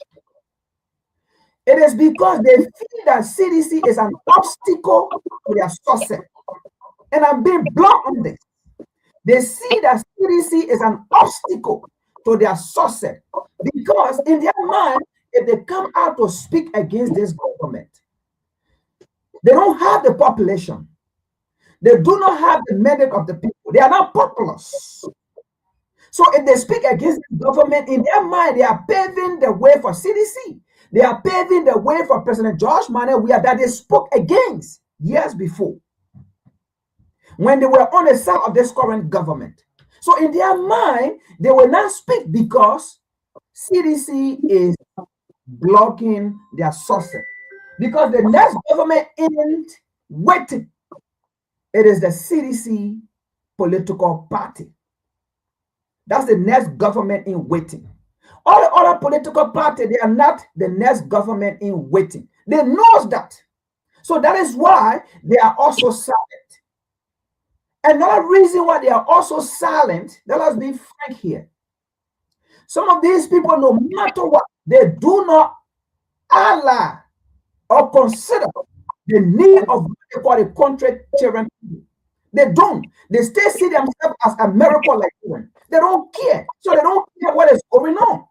It is because they feel that CDC is an obstacle to their success. And I'm being blunt on this. They see that CDC is an obstacle to their success, because in their mind, if they come out to speak against this government, they don't have the population. They do not have the mandate of the people. They are not populous. So if they speak against the government, in their mind, they are paving the way for CDC. They are paving the way for President George Manneh, that they spoke against years before, when they were on the side of this current government. So in their mind, they will not speak because CDC is blocking their success. Because the next government isn't waiting. It is the CDC political party. That's the next government in waiting. All the other political parties, they are not the next government in waiting. They know that. So that is why they are also silent. Another reason why they are also silent, let us be frank here. Some of these people, no matter what, they do not allow or consider the need of what they call the country children. They don't. They still see themselves as a miracle like children. They don't care. So they don't care what is going on.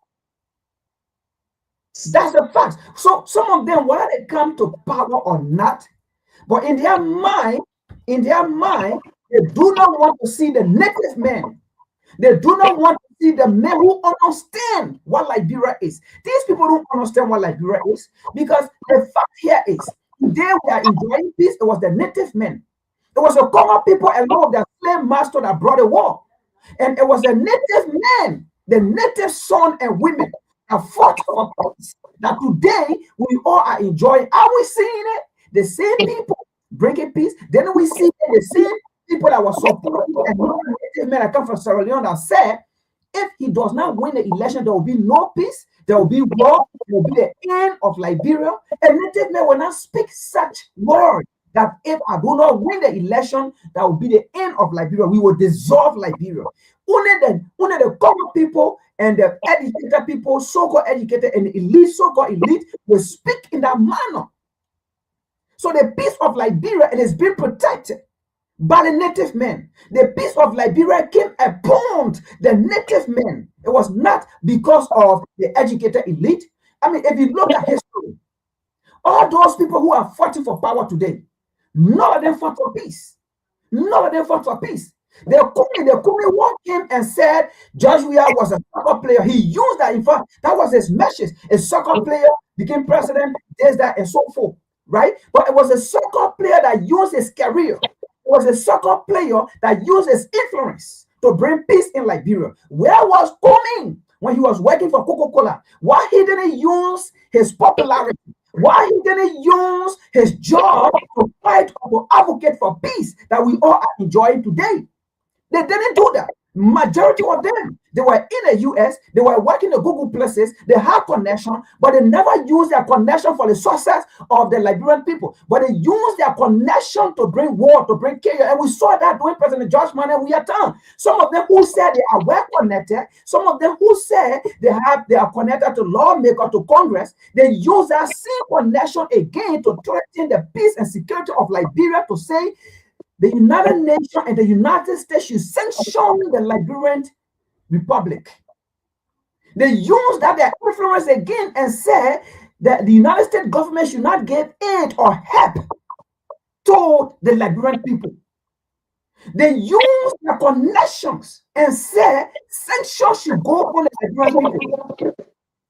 That's the fact. So some of them, whether they come to power or not, but in their mind, they do not want to see the native men. They do not want to see the men who understand what Liberia is. These people don't understand what Liberia is because the fact here is today we are enjoying peace. It was the native men. It was the common people along the slave master that brought the war. And it was the native men, the native son and women that fought for peace. That today we all are enjoying. Are we seeing it? The same people breaking peace. Then we see the same people that were supporting and native men that come from Sierra Leone that said, if he does not win the election, there will be no peace, there will be war, there will be the end of Liberia. And native men will not speak such words that if I do not win the election, that will be the end of Liberia. We will dissolve Liberia. Only the common people and the educated people, so-called educated and elite, so-called elite, will speak in that manner. So the peace of Liberia, it is being protected by the native men. The peace of Liberia came upon the native men. It was not because of the educated elite. I mean, if you look at history, all those people who are fighting for power today, none of them fought for peace. None of them fought for peace. The Kumi walked in and said Joshua was a soccer player. He used that. In fact, that was his message. A soccer player became president, this, that, and so forth. Right? But it was a soccer player that used his career. It was a soccer player that used his influence to bring peace in Liberia. Where was Kumi when he was working for Coca-Cola? Why he didn't use his popularity? Why he didn't use his job to fight or to advocate for peace that we all are enjoying today? They didn't do that. Majority of them, they were in the US, they were working the Google places, they had connection, but they never used their connection for the success of the Liberian people. But they used their connection to bring war, to bring chaos. And we saw that during President George Manneh we are done. Some of them who said they are well connected, some of them who said they are connected to lawmakers, to Congress, they use that same connection again to threaten the peace and security of Liberia, to say the United Nations and the United States should sanction the Liberian Republic. They use that their influence again and say that the United States government should not give aid or help to the Liberian people. They use their connections and say sanctions should go on the Liberian people.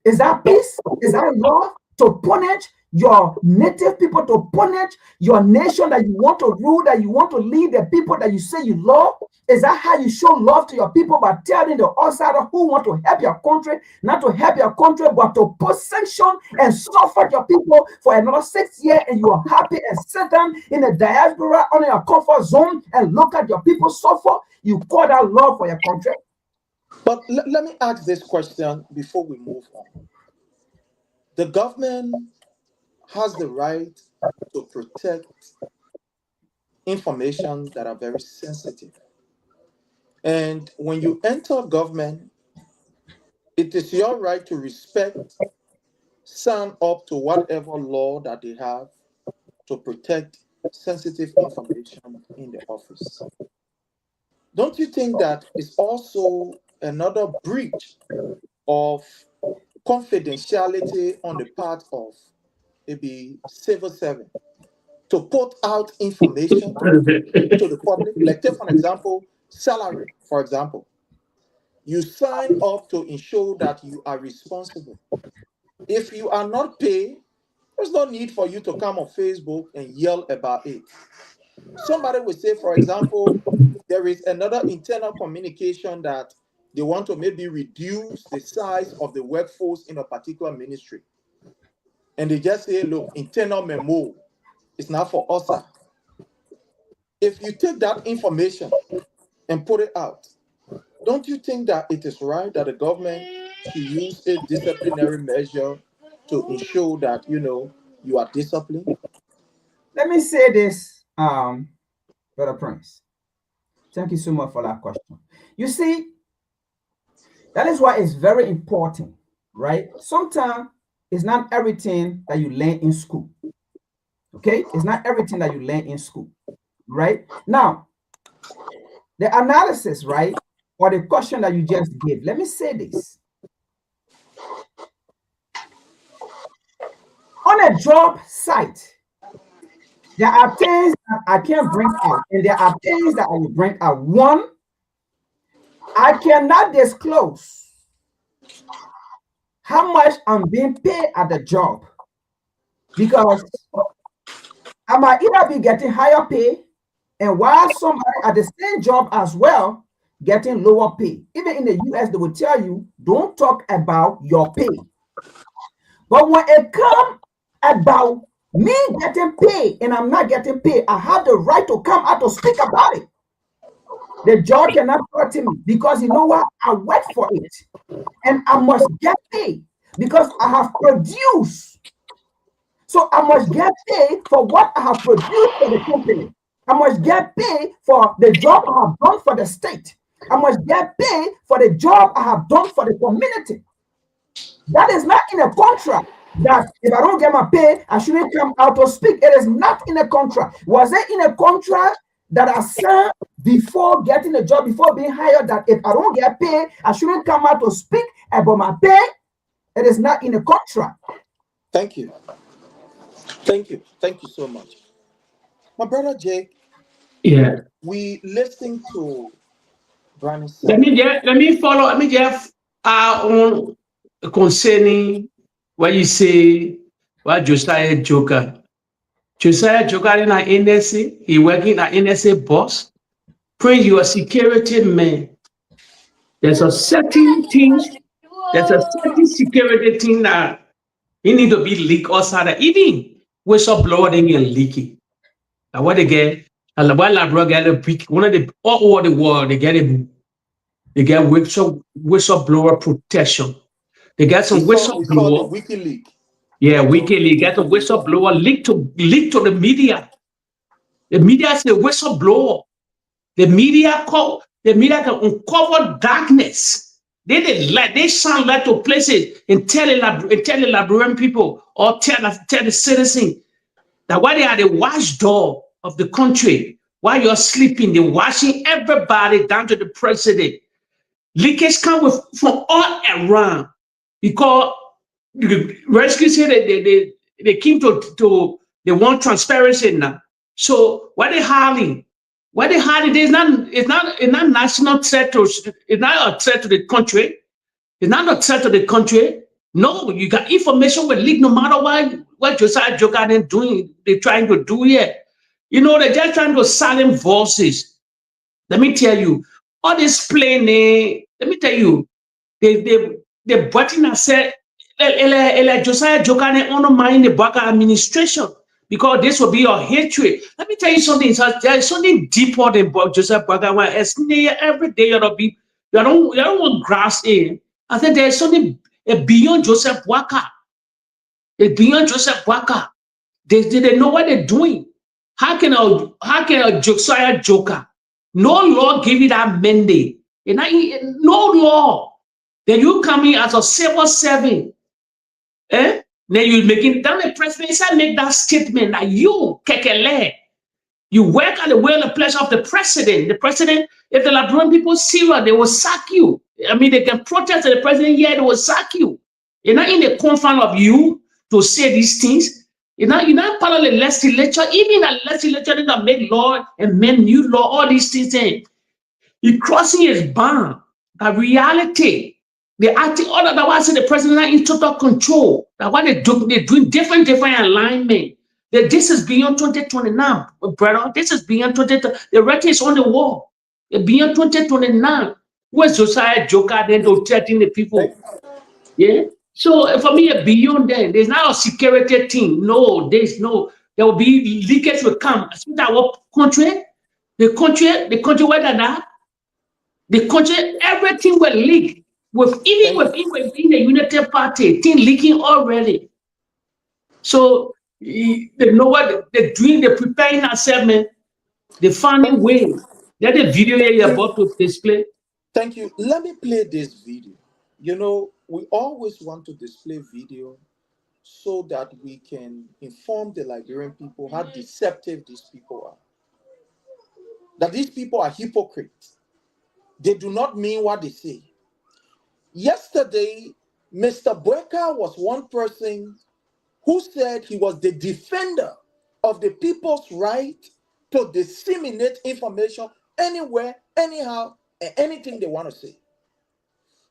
Is that peace? Is that love? To punish your native people, to punish your nation that you want to rule, that you want to lead the people that you say you love? Is that how you show love to your people? By telling the outsider who want to help your country, not to help your country, but to put sanction and suffer your people for another 6 years, and you are happy and sit down in the diaspora on your comfort zone and look at your people suffer? You call that love for your country? But let me ask this question before we move on. The government has the right to protect information that are very sensitive. And when you enter government, it is your right to respect, sign up to whatever law that they have to protect sensitive information in the office. Don't you think that is also another breach of confidentiality on the part of maybe civil servant to put out information to the public? Like, take for example, salary, for example. You sign up to ensure that you are responsible. If you are not paid, there's no need for you to come on Facebook and yell about it. Somebody will say, for example, there is another internal communication that they want to maybe reduce the size of the workforce in a particular ministry. And they just say, look, internal memo is not for us. If you take that information and put it out, don't you think that it is right that the government should use a disciplinary measure to ensure that, you are disciplined? Let me say this, Brother Prince. Thank you so much for that question. You see, that is why it's very important, right? Sometimes it's not everything that you learn in school. Okay, it's not everything that you learn in school, right? Now, the analysis, right, or the question that you just gave. Let me say this: on a job site, there are things that I can't bring out, and there are things that I will bring out. One, I cannot disclose how much I'm being paid at the job because I might either be getting higher pay, and while somebody at the same job as well getting lower pay. Even in the US, they will tell you, don't talk about your pay. But when it comes about me getting paid and I'm not getting paid, I have the right to come out to speak about it. The judge cannot threaten me because you know what? I work for it and I must get paid because I have produced. So I must get paid for what I have produced for the company. I must get paid for the job I have done for the state. I must get paid for the job I have done for the community. That is not in a contract that if I don't get my pay, I shouldn't come out to speak. It is not in a contract. Was it in a contract that I signed before getting a job, before being hired, that if I don't get paid, I shouldn't come out to speak about my pay? It is not in a contract. Thank you. Thank you. Thank you so much. My brother Jake, Yeah. we listen to Brandon. Let me follow. Let me just on concerning what you say. What Josiah Joker. Josiah Joker in our NSA. He working at NSA boss. Prince, you are security man. There's a certain things. There's a certain security thing that you need to be leaked outside. Even whistleblower they get leaky. And what they get, and while I get a big one of the all over the world, they get whistleblower protection. They got some It's called the whistleblower. WikiLeaks. Yeah, WikiLeaks got a whistleblower leak to the media. The media is the whistleblower. The media can uncover darkness. They sound like to places and tell the Liberian people or tell the citizen that while they are the watchdog of the country, while you're sleeping, they're watching everybody down to the president. Leakage come from all around because the rescue said that they came to they want transparency now. So what they hiding? What they hiding? It's not national threat to it's not a threat to the country. It's not a threat to the country. No, you got information will leak no matter what Josiah Joker is doing. They're trying to do here. You know, they're just trying to silence voices. Let me tell you, all this planning, let me tell you, they button and said, Josiah Jokane undermine the Baka administration because this will be your hatred. Let me tell you something. There's something deeper than Josiah Baka. It's near every day you don't want grass in. I said there's something beyond Joseph Waka. Beyond Joseph Waka. They know what they're doing. How can a Josiah Joker? No law give you that mandate. No law. Then you come in as a civil servant. Then you making then the president said make that statement that you kekele. You work at the will and pleasure of the president. The president, if the Liberian people see you, they will sack you. I mean, they can protest the president, yeah, they will sack you. You're not in the confine of you to say these things. You're not part of the legislature. Even the legislature that make law and make new law, all these things. He crossing his bound. The reality, the acting, all that I say the president is in total control. That what they're doing different alignment. That this is beyond 2029, brother. This is beyond 2029. The record is on the wall. Beyond 2029. Where's Josiah Joker then to threaten the people? Yeah. So for me, beyond then, there's not a security thing. No, there will be leakage will come. Especially our country, the country where that. The country, everything will leak. Even within the United Party, thing leaking already. So they know what they're doing, they're preparing ourselves, man. They're finding ways. That's the video here you're about to display. Thank you. Let me play this video. You know, we always want to display video so that we can inform the Liberian people how deceptive these people are. That these people are hypocrites. They do not mean what they say. Yesterday, Mr. Boyka was one person who said he was the defender of the people's right to disseminate information anywhere, anyhow, and anything they want to say.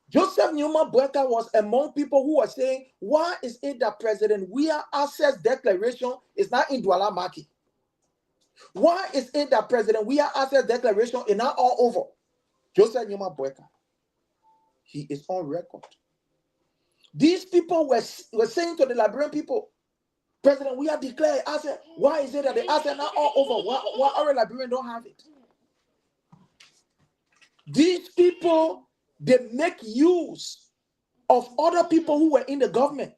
Joseph Newman Boyka was among people who were saying, why is it that President Weah Access Declaration is not in Douala Maki? Why is it that President Weah Access Declaration is not all over? Joseph Newman Boyka, he is on record. These people were saying to the Liberian people, President Weah declared asset. Why is it that the asset not all over? Why our Liberians don't have it? These people, they make use of other people who were in the government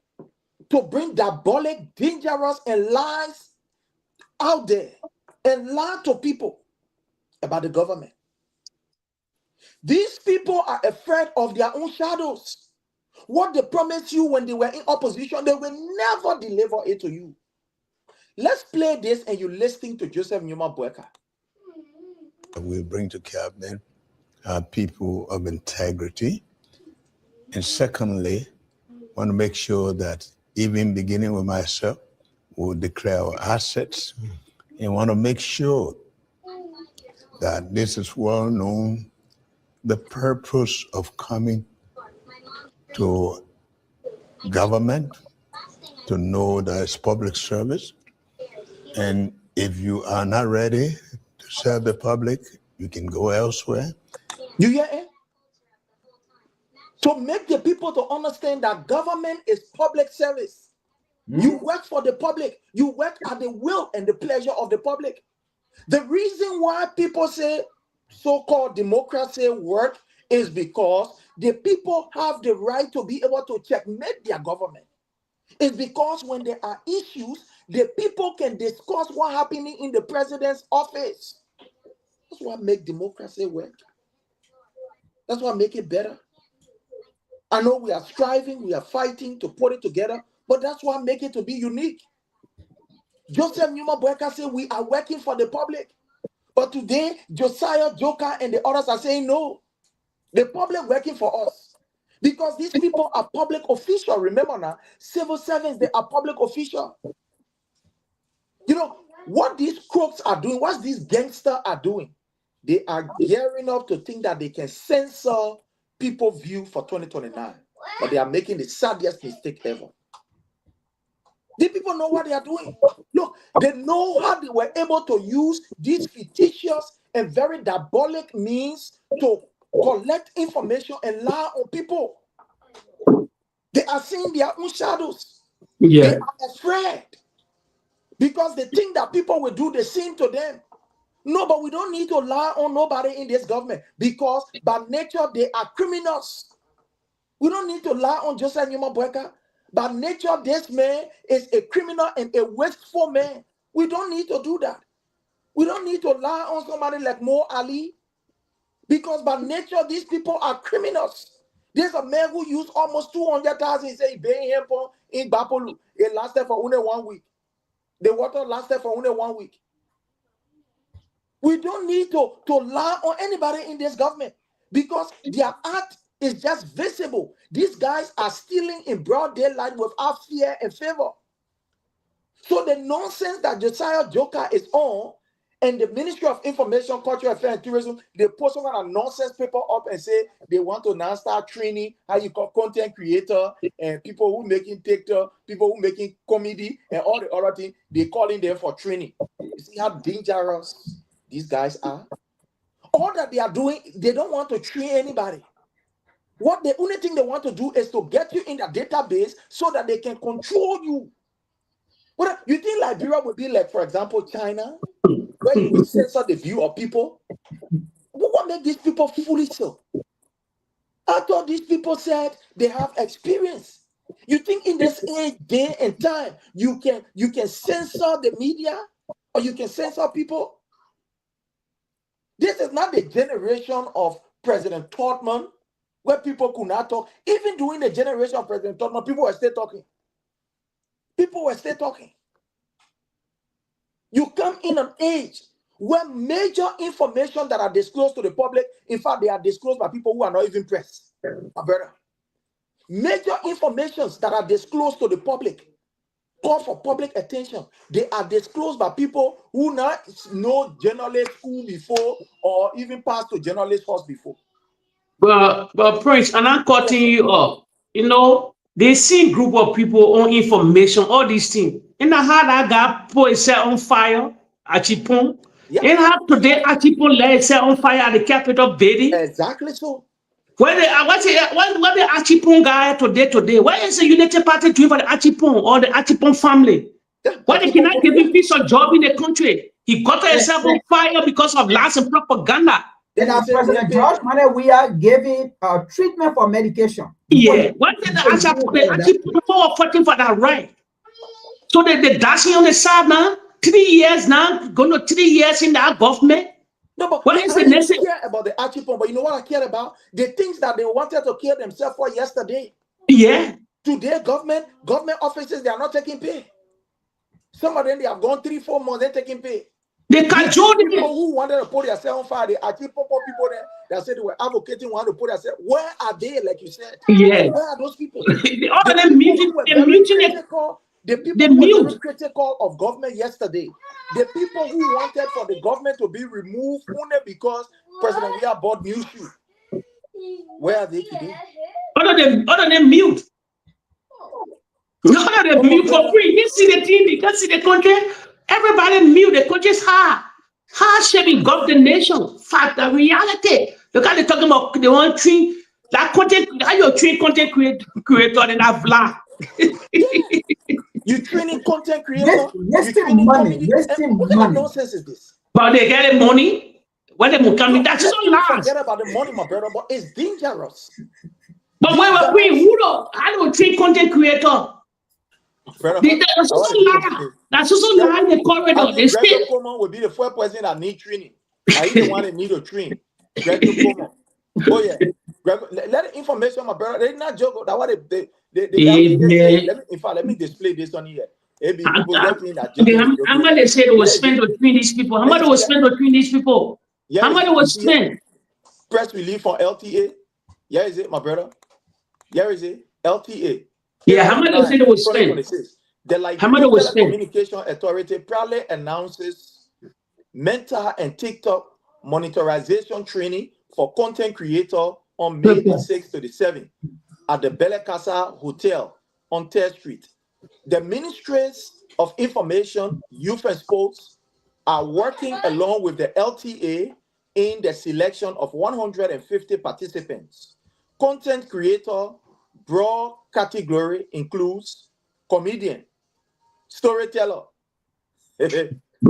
to bring diabolic, dangerous, and lies out there and lie to people about the government. These people are afraid of their own shadows. What they promised you when they were in opposition, they will never deliver it to you. Let's play this and you're listening to Joseph Newman Boyka. We bring to cabinet people of integrity. And secondly, want to make sure that even beginning with myself, we'll declare our assets and want to make sure that this is well known, the purpose of coming to government, to know that it's public service. And if you are not ready to serve the public, you can go elsewhere. You hear it? To make the people to understand that government is public service. You work for the public. You work at the will and the pleasure of the public. The reason why people say so-called democracy work is because the people have the right to be able to checkmate their government. It's because when there are issues, the people can discuss what's happening in the president's office. That's what makes democracy work. That's what makes it better. I know we are striving, we are fighting to put it together, but that's what makes it to be unique. Joseph Newman Boyka said we are working for the public. But today, Josiah Joker and the others are saying no. The public working for us. Because these people are public officials. Remember now, civil servants, they are public officials. You know, what these crooks are doing, what these gangsters are doing, they are gearing up to think that they can censor people's view for 2029. But they are making the saddest mistake ever. These people know what they are doing. Look, they know how they were able to use these fictitious and very diabolic means to collect information and lie on people. They are seeing their own shadows. Yeah. They are afraid because they think that people will do the same to them. No, but we don't need to lie on nobody in this government because by nature they are criminals. We don't need to lie on Joseph Newman Boyka. By nature, this man is a criminal and a wasteful man. We don't need to do that. We don't need to lie on somebody like Mo Ali because by nature, these people are criminals. There's a man who used almost 200,000. He said he paying him in Bapolu. It lasted for only 1 week. The water lasted for only 1 week. We don't need to lie on anybody in this government because their act is just visible. These guys are stealing in broad daylight without fear and favor. So the nonsense that Josiah Joker is on and the Ministry of Information, Culture, Affairs and Tourism, they post some kind of nonsense paper up and say they want to now start training how you call content creator and people who making TikTok, people who making comedy and all the other things, they calling them for training. You see how dangerous these guys are? All that they are doing, they don't want to train anybody. What the only thing they want to do is to get you in their database so that they can control you. What you think Liberia would be like, for example, China, where you will censor the view of people? What makes these people foolish so? I thought these people said they have experience. You think in this age, day and time, you can censor the media or you can censor people? This is not the generation of President Todman, where people could not talk. Even during the generation of President Todman, people were still talking. People were still talking. You come in an age where major information that are disclosed to the public, in fact, they are disclosed by people who are not even press. My brother. Major informations that are disclosed to the public, call for public attention. They are disclosed by people who not know journalist school before or even passed to journalist course before. But Prince, and I'm cutting you off. You know, they see group of people on information, all these things. And how that guy put himself on fire at Chipon. And how today at Chipon let himself on fire at the capital building. Exactly so. What the Achipon guy today? Where is the United Party doing for the Achipon or the Achipon family? Why they cannot give him piece of job in the country? He got himself on fire because of lies and propaganda. And President George Manewia gave him treatment for medication. Yeah, what did the Achipon fighting for that right? So they're dashing on the side now. 3 years now, going to 3 years in that government. No, but what is I the next care about the Achipon, but you know what I care about? The things that they wanted to kill themselves for yesterday. Yeah. Today, government offices, they are not taking pay. Some of them, they have gone 3-4 months, they're taking pay. They cajole people who wanted to put themselves on fire, the Achipon people there, that said they were advocating, wanted to put themselves. Where are they, like you said? Yeah. Where are those people? The people who were very critical of government yesterday, the people who wanted for the government to be removed only because President Weah bought new shoes. Where are they today? Other than mute. Other than mute for free. You see the thing, you can see the country. Everybody mute. The country is hard. How shall we govern the nation? Fact, the reality. Look at they talking about the one tree. That content, how you train content creator and that vlog. You training content creator, wasting money. What kind of nonsense is this? But they get money. When they come in, that's so large. Forget about the money, my brother, but it's dangerous. But I don't train content creator. That's so large. That's so large. The corridor. They stay. Coleman will be the first person that need training. I even want to need a train. Gregor Coleman. Oh yeah. Let the information, my brother. They not joke. That what they let me display this on here. How much they say they will spend between these people? How much they will spend between these people? How much they will spend? Press release for LTA. Yeah, is it, my brother? Yeah, is it? LTA. Yeah, how much they say they will spend? The Liberian Telecommunication Authority proudly announces mentor and TikTok monetization training for content creator on May the 6th to the 7th at the Belle Casa Hotel on 3rd Street. The Ministries of Information, Youth and Sports are working along with the LTA in the selection of 150 participants. Content creator broad category includes comedian, storyteller,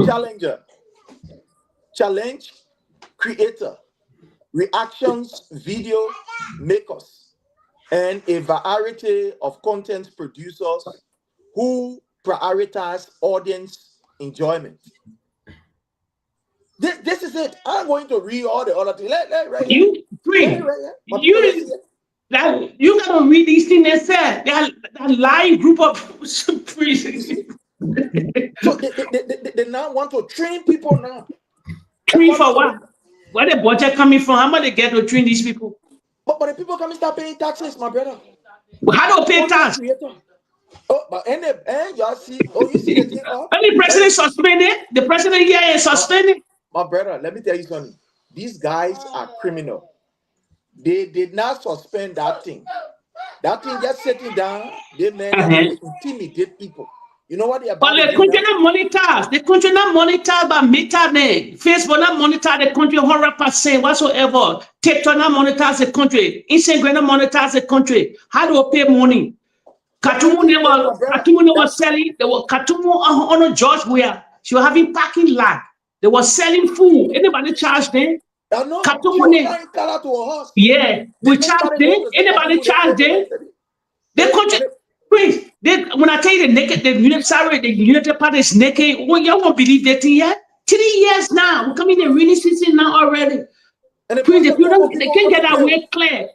challenger, challenge creator, reactions video makers, and a variety of content producers who prioritize audience enjoyment. This is it. I'm going to read all the other things. You gotta read these things they said. They're lying group of priests. So they now want to train people now. Train for what? Where the budget coming from? How much they get to train these people? But the people coming start paying taxes, my brother. How do they pay tax? Oh, but and you see the thing. And the president suspended. The president here is suspended. My brother, let me tell you something. These guys are criminal. They did not suspend that thing. That thing just sitting down. They managed to intimidate people. You know what they are about? But the country not monitors. The country not monitored by meter. Facebook not monitor the country 100% whatsoever. TikTok not monitors the country. Instagram not monitors the country. How do we pay money? Katumu never selling. They were Katumu on George Weah. She was having parking lot. They were selling food. Anybody charge them? Yeah, we charge them. Anybody charge them? They country. Please, when I tell you the United Party is naked, well, y'all won't believe that thing yet. 3 years now. We're coming in rainy season now already. And please, they can't get that way clear.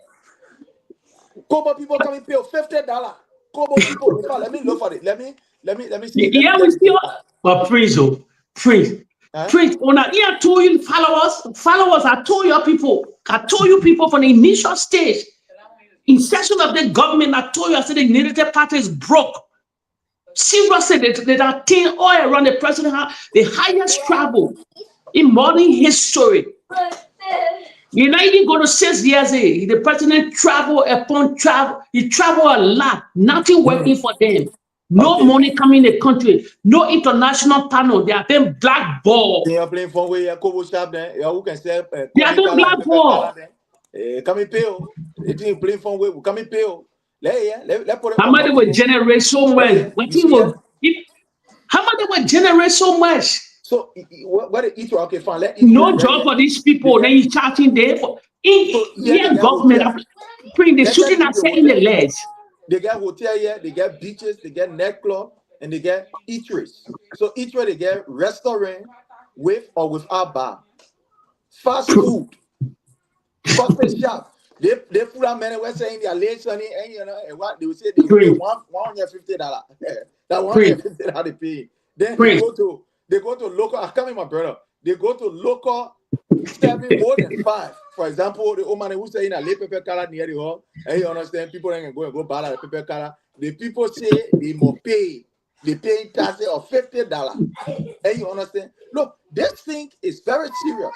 Kobo people coming pay $50. Kobo people, let me look for it. Let me let me see. Yeah, we still. But Prince, when I told you followers, I told your people, from the initial stage, inception of the government, I told you, I said the United Party is broke. Seriously, they are thin oil around the president, the highest travel in modern history. You're not even going to 6 years. The president travel upon travel. He travel a lot. Nothing working for them. No money coming in the country. No international panel. They have been blackballed. They are playing for where you shop then. Who can say They have been blackballed. Come pay. It ain't playing for where come pay. Let put it. How much they will generate so much? How much they will generate so much? So what each okay fine. Let no job for these people. Then you charging them for government. Bring the shooting at in the legs. They get hotel here, they get beaches, they get nightclub, and they get eateries. So eatery they get restaurant with or without bar, fast food, coffee shop. They put out many. We're saying they're late sunny, and you know and what they will say they pay $150. That $150 they pay. Then they go to local. I come in my brother. They go to local. 7 more than 5. For example, the old man who say in a late paper color near the hall, and you understand people ain't going to go buy the paper color. The people say they must pay. They pay taxes of $50. And you understand? Look, this thing is very serious.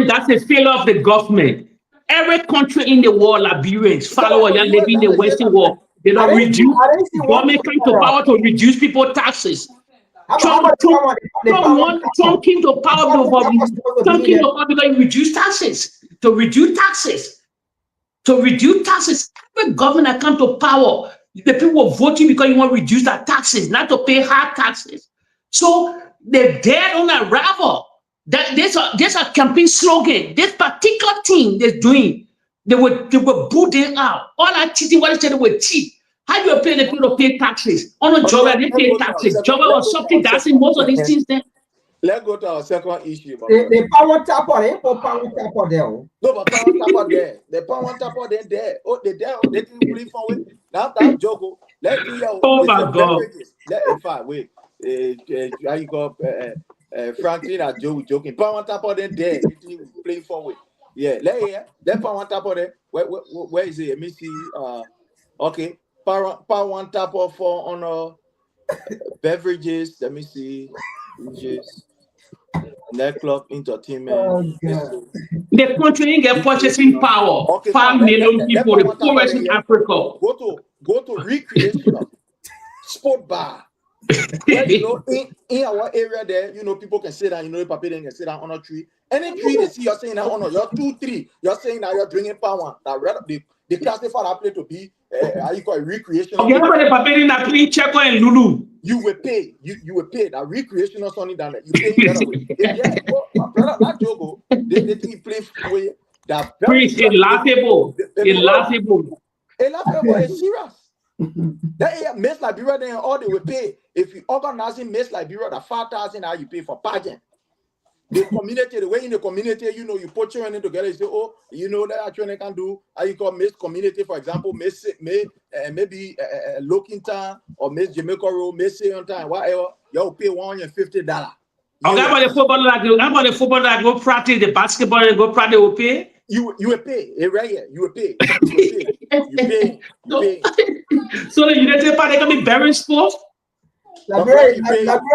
That's a failure of the government. Every country in the world, Liberians, follow what living in the Western world. They don't reduce. Government came to power to reduce people's taxes. Trump came to power because he reduced taxes. To reduce taxes. Every governor come to power. The people were voting because you want to reduce their taxes, not to pay high taxes. So they're dead on arrival. There's a campaign slogan. This particular thing they're doing, they were booting out. All that cheating, what they said, they were cheat. How do you pay the people to pay taxes? On a job, they pay taxes. Job was something that's in most of these things then. Let's go to our second issue. The power tapper, they put power tapper there. No, but power tapper there. The power tapper there. Oh, they there. They didn't play for it. Now that joke. Let's see how. Oh my God. Wait. How you go? Franklin and Joe joking. Power tapper there. They didn't play for it. Yeah. Let power tapper there. Where is it? Let me see. Okay. Power tapper for on beverages. Let me see. Beverages. Nightclub, entertainment. The country ain't get purchasing power. Okay, 5 million people, the poorest in Africa. Go to recreational sport bar. Where, you know, in our area there, you know, people can sit down, you know, the paper can sit down on a tree. Any tree they see, you're saying that on you're 2, 3. You're saying that you're drinking power. That they classify that place to be how you call it recreational. Okay, but the paper in that clean check and Lulu. You will pay. You will pay that recreational something down there. You pay better way. Yeah, well, my brother, not joke. They think he play way that very laughable. It's laughable. It's laughable. It's serious. That Miss Liberia, then all they will pay. If you organize in Miss Liberia, the 5,000 how you pay for pageant. The community, the way in the community, you know, you put children together, you say, oh, you know, that children can do, how you call Miss Community, for example, maybe Lockington or Miss Jamaica Road, Miss Sayontown, whatever, you'll pay $150. Okay, about the football that go practice, the basketball and go practice, will pay? You will pay, right here, you will pay. You pay. So the United Party can be bearing sports? Liberia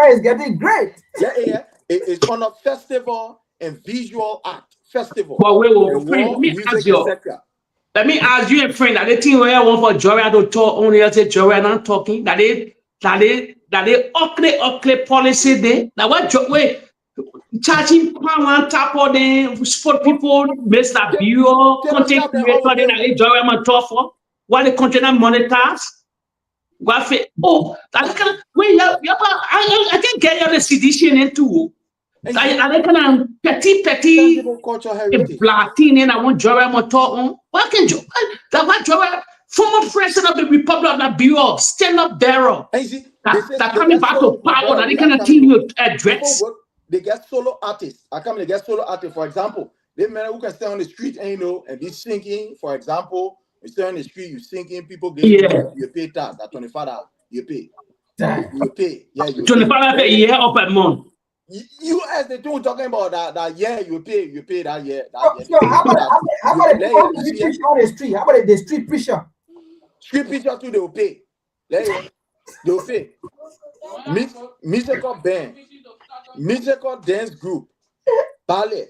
is getting great. Yeah. It's on a festival and visual art festival. But let me ask you a friend that the thing where I want for Jory to talk only I say Jory not talking that they ugly policy there. Now what way charging pound tap on them sport people miss that bureau content creator that Jory man talk for what the content monetize. What that kind of I can get you the sedition into. I kind of petty blatin and I want Joram or talk. What can Joram, former president of the Republic of the Bureau, stand up barrel. That coming back to power, that they cannot team you address. They get solo artists. They get solo artists. For example, they men who can stay on the street and you know and be singing. For example, you stay on the street, you singing, people get you pay tax at $25. You pay. You pay. Yeah, you pay. 25 per year or per month? You as the two talking about that year you pay that year. So how about the people who preach on the street? How about the street preacher? Street preacher too, they will pay. They will pay. Musical band, musical dance group, ballet,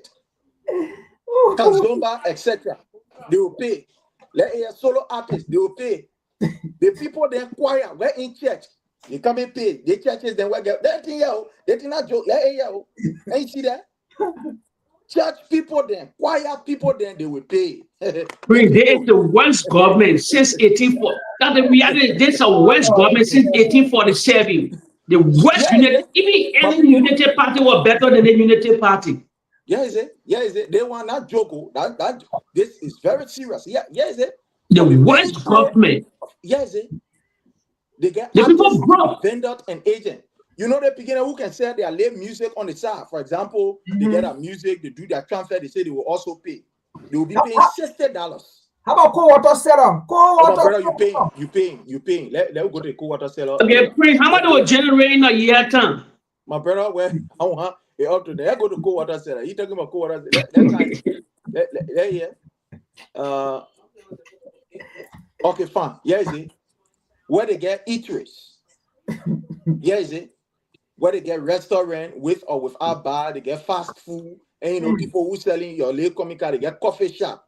kazomba, etc. They will pay. Solo artists, they will pay. The people they choir, we're in church. They come and pay. The churches then we get that thing, they did not joke. And you see that? Church people then, choir people then, they will pay. There is the West government since 1840. There's a West government since 1847. The West Unity, even any Unity Party was better than the Unity Party. Yeah, is it? Yeah, is it? They want not joke. This is very serious. Yeah, is it? The West government. Yeah, is it? They get the people broke. Vendor and agent. You know the beginner who can sell their live music on the side. For example, they get their music, they do their transfer, they say they will also pay. They will be paying $60. How about cold water seller? Brother, you paying. Let me go to the cold water seller. Okay, Prince, how much they were generating a year time? My brother, where I want it up to there. I go to cold water seller. He talking about cold water seller. Okay, fine. Yeah, is it? Where they get eateries. Yeah, is it? Where they get restaurant with or without bar, they get fast food, and you know people who selling your late comica, they get coffee shop.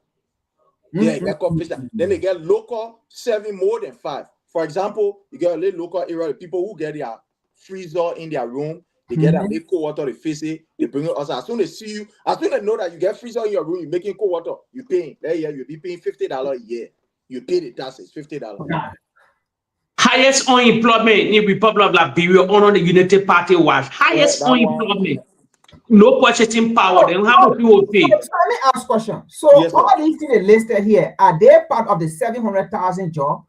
Yeah, they get coffee shop. Then they get local serving more than 5. For example, you get a little local area, the people who get their freezer in their room, they get a little cold water, they face it, they bring it outside. As soon as they see you, as soon as they know that you get freezer in your room, you're making cold water, you paying. You'll be paying $50 a year. You pay the taxes, $50. Highest unemployment in the Republic of Liberia under the Unity Party was highest unemployment. No purchasing power. They don't have to pay. So let me ask a question. So all these things listed here, are they part of the 700,000 job?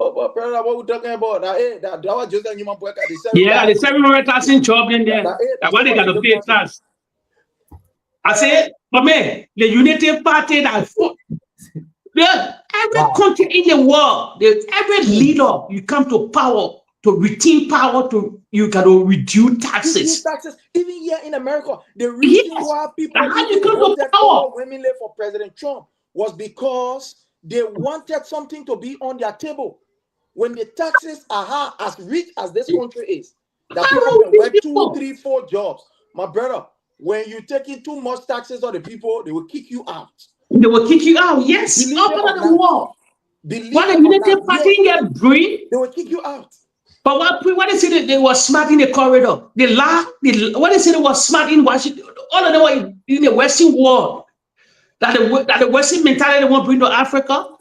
Oh, but brother, what we talking about? That was just a human worker. The 700,000 job in there. That's why they got to pay tax. I say, but man, the Unity Party that every country in the world, every leader, you come to power, to retain power, you got to reduce taxes. Even here in America, the reason why people voted for women left for President Trump was because they wanted something to be on their table. When the taxes are high, as rich as this country is, that people can work 2, 3, 4 jobs. My brother, when you take in too much taxes on the people, they will kick you out. They will kick you out, yes. Open the wall. What the Unity Party get brain? They will kick you out. But what is it? They were smart in the corridor. What is it? They were smart in Washington. All of them were in the Western world. That the Western mentality they want to bring to Africa.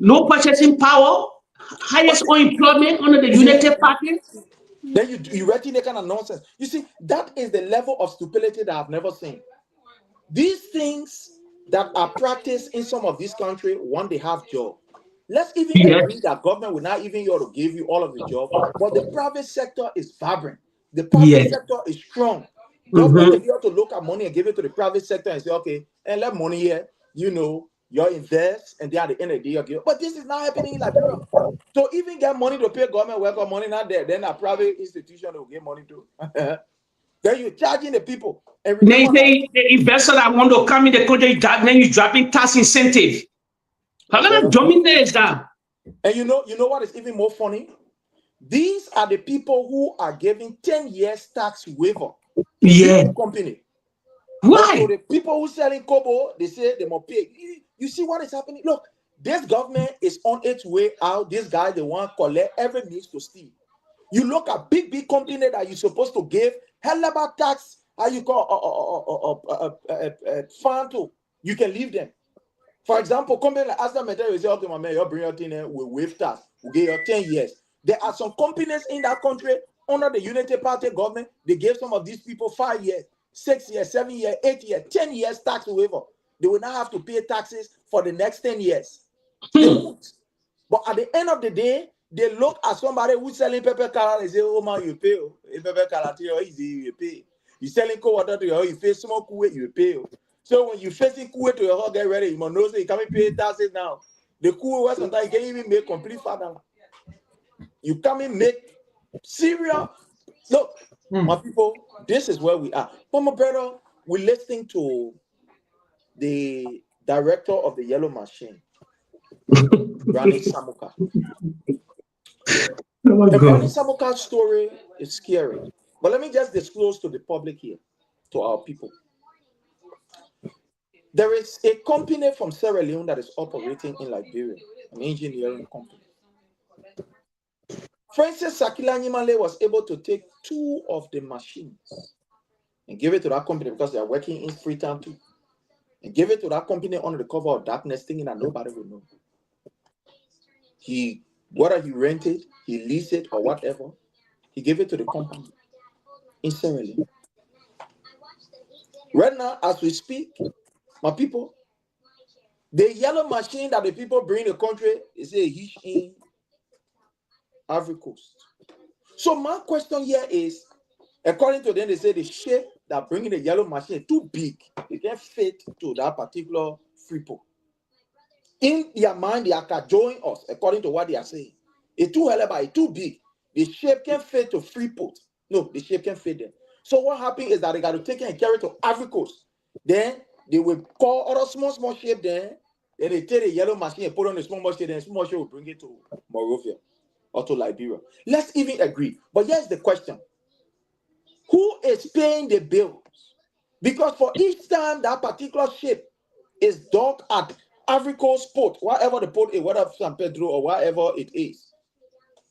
No purchasing power. Highest unemployment under the Unity Party. Then you writing that kind of nonsense. You see, that is the level of stupidity that I've never seen. These things that are practiced in some of these countries, one, they have job. Let's even agree that government will not even be able to give you all of the job, but the private sector is vibrant. The private sector is strong. Government will be able to look at money and give it to the private sector and say, okay, and let money here, you invest, and then at the end of the day, you give. But this is not happening in Liberia. So even get money to pay government worker, money not there, then a private institution will get money too. Then you're charging the people. Then the investor that want to come in the country, then you dropping tax incentive. How can I dominate that? And you know what is even more funny? These are the people who are giving 10 years tax waiver to the company. Why? So the people who selling Kobo, they say they must pay. You see what is happening? Look, this government is on its way out. This guy, they want to collect every means to steal. You look at big company that you're supposed to give hell about tax, how you call fund to, you can leave them. For example, company like Asda Material, you say, okay, my man, you bring your thing in, we'll waive tax. We'll give you 10 years. There are some companies in that country under the Unity Party government, they gave some of these people 5 years, 6 years, 7 years, 8 years, 10 years tax waiver. They will not have to pay taxes for the next 10 years. They won't. But at the end of the day, they look at somebody who's selling pepper color and say, oh man, you pay. Pepper color to you easy, you pay. You selling cold water to you face small kuwait, you pay. So when you facing kuwait to your house, get ready. You must know so you can't pay taxes now. The kuwait sometimes you can't even make complete father. You come and make serious. Look, my people, this is where we are. But my brother, we're listening to the director of the Yellow Machine, Granny Samuka. And Granny Samuka's story is scary. But let me just disclose to the public here, to our people. There is a company from Sierra Leone that is operating in Liberia, an engineering company. Francis Sakila Nyimale was able to take 2 of the machines and give it to that company because they are working in Freetown too. And give it to that company under the cover of darkness, thinking that nobody will know. Whether he rented, he leased it, or whatever, he gave it to the company in Sierra Leone. Right now, as we speak, my people, the yellow machine that the people bring the country is a huge in Ivory Coast. So my question here is, according to them, they say the shape that bringing the yellow machine is too big. It can't fit to that particular freeport. In their mind, they are cajoling us, according to what they are saying. It's too hell, too big. The shape can't fit to Freeport. No, the shape can't fit there. So what happened is that they got to take it and carry it to Ivory Coast. Then they will call other small shape there. Then they take the yellow machine and put on the small shape, then small shape will bring it to Monrovia or to Liberia. Let's even agree. But here's the question. Who is paying the bills? Because for each time that particular ship is docked at Ivory Coast port, whatever the port is, whether San Pedro or whatever it is,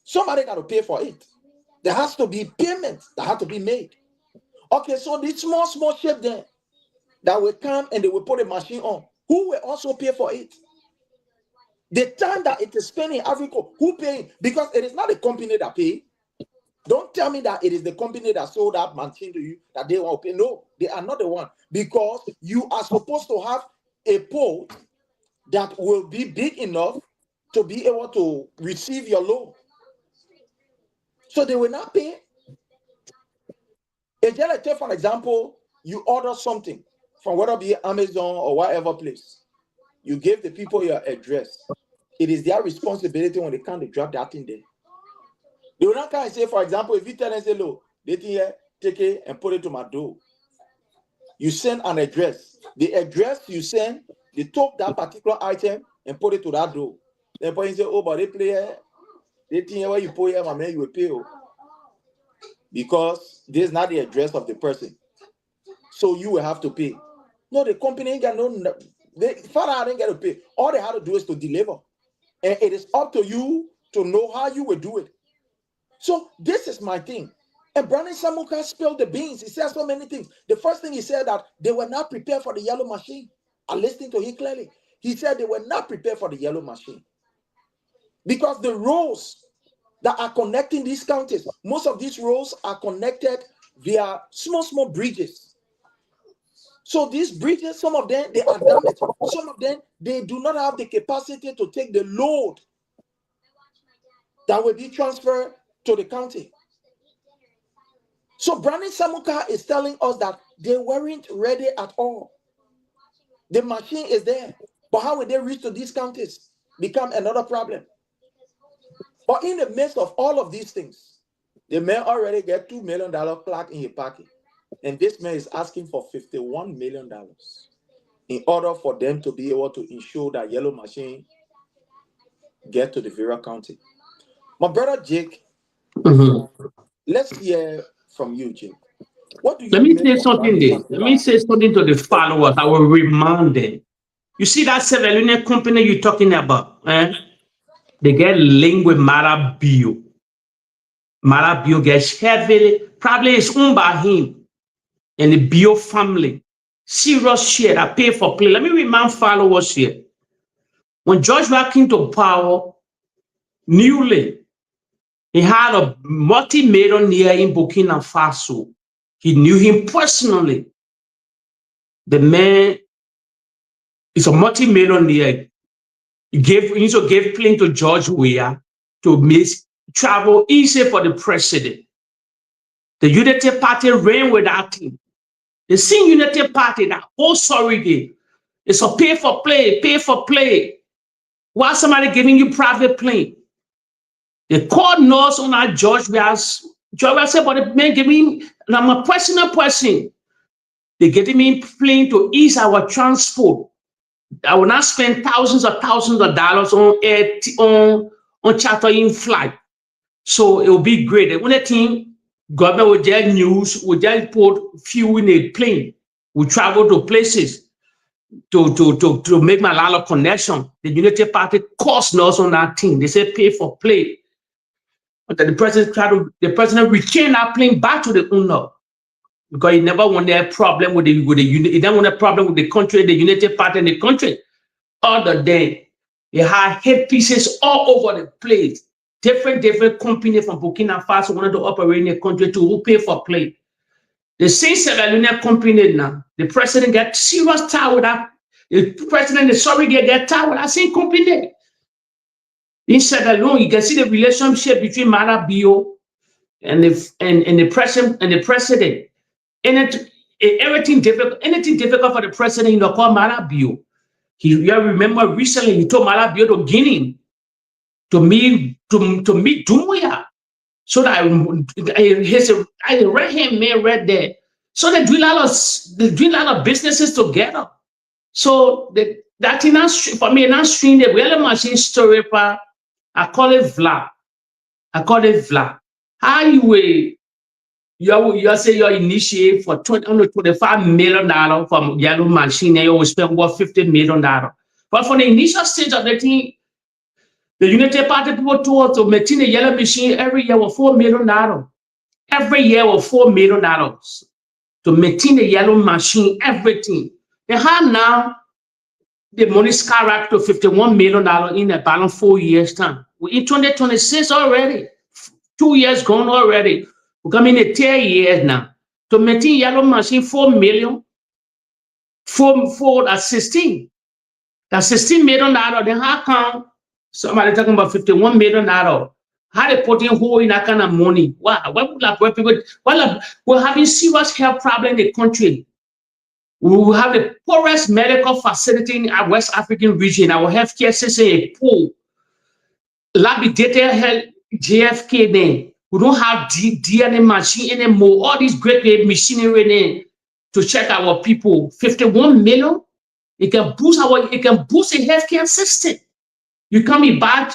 somebody got to pay for it. There has to be payments that have to be made. Okay, so this small ship there that will come and they will put a machine on, who will also pay for it? The time that it is spent in Ivory Coast, who paying? Because it is not the company that pay. Don't tell me that it is the company that sold that machine to you that they want to pay. No, they are not the one. Because you are supposed to have a port that will be big enough to be able to receive your loan. So they will not pay. Take, for example, you order something from whether it be Amazon or whatever place. You give the people your address. It is their responsibility when they come to drop that in there. They will not come and say, for example, if you tell them, say, look, they here, take it and put it to my door. You send an address. The address you send, they took that particular item and put it to that door. Then you say, oh, but they play here. They think where you put here, my man, you will pay. Because this is not the address of the person. So you will have to pay. No, the company ain't got no, they didn't get to pay. All they have to do is to deliver. And it is up to you to know how you will do it. So this is my thing. And Brandon Samuka spilled the beans. He said so many things. The first thing he said that they were not prepared for the yellow machine. I'm listening to him clearly. He said they were not prepared for the yellow machine. Because the roads that are connecting these counties, most of these roads are connected via small bridges. So these bridges, some of them, they are damaged. Some of them, they do not have the capacity to take the load that will be transferred to the county. So Brandon Samuka is telling us that they weren't ready at all. The machine is there, but how will they reach to these counties? Become another problem. But in the midst of all of these things, the man already get $2 million plaque in his pocket. And this man is asking for $51 million in order for them to be able to ensure that yellow machine get to the Vera County. My brother Jake, let's hear from you, Jake. What do you Let me say something there. Let me say something to the followers. I will remind them. You see that Sierra Leone company you're talking about? They get linked with Marabio. Marabio gets heavily, probably it's owned by him and the Bio family. Serious share that pay for play. Let me remind followers here. When George came to power, newly, he had a multi-millionaire in Burkina Faso. He knew him personally. The man is a multi-millionaire. He also gave plane to George Weah to make travel easy for the president. The Unity Party ran with that team. The same Unity Party, that whole surrogate, it's a pay for play. Why somebody giving you private plane? They call nurse on our George. George said, but the man give me, and I'm a personal person. They getting me plane to ease our transport. I will not spend thousands of dollars on chartering flight. So it will be great. The only thing government will just news, will just put fuel in a plane. We travel to places to make my lot of connection. The Unity Party cost us on that thing. They say pay for plane. But then the president returned that plane back to the owner. Because he never wanted a problem with the he didn't want a problem with the country, the Unity Party in the country. Other than he had head pieces all over the place. Different companies from Burkina Faso wanted to operate in the country to pay for plane. The same Sierra Leone company now, the president got serious tie with that. The president, the sorry get tired with that same company. In Sierra Leone, you can see the relationship between Mara Bio and the president. And anything difficult for the president, you know, call Mara Bio. You remember recently he told Mara Bio to Guinea to meet Dumbuya. So that I read him man right there. So they do a lot of businesses together. So that thing for me not stream the real machine story part. I call it Vlad. How you say you initiate for $25 million from yellow machine and you will spend what $50 million. But for the initial stage of the thing, the Unity Party people told us to maintain the yellow machine every year with $4 million. Every year with $4 million to maintain the yellow machine, everything. They have now the money skyrocketed to $51 million in about 4 years' time. We're in 2026 already. 2 years gone already. We're coming in 10 years now. To maintain yellow machine, $4 million. 4 that's 16. That's $16 million. Then how come somebody talking about $51 million? How they put in hole in that kind of money? Wow, we're having serious health problem in the country. We will have the poorest medical facility in our West African region. Our healthcare system is poor. Lapidated health, JFK then. We don't have DNA machine anymore. All these great machinery then to check our people. 51 million. It can boost the healthcare system. You can be back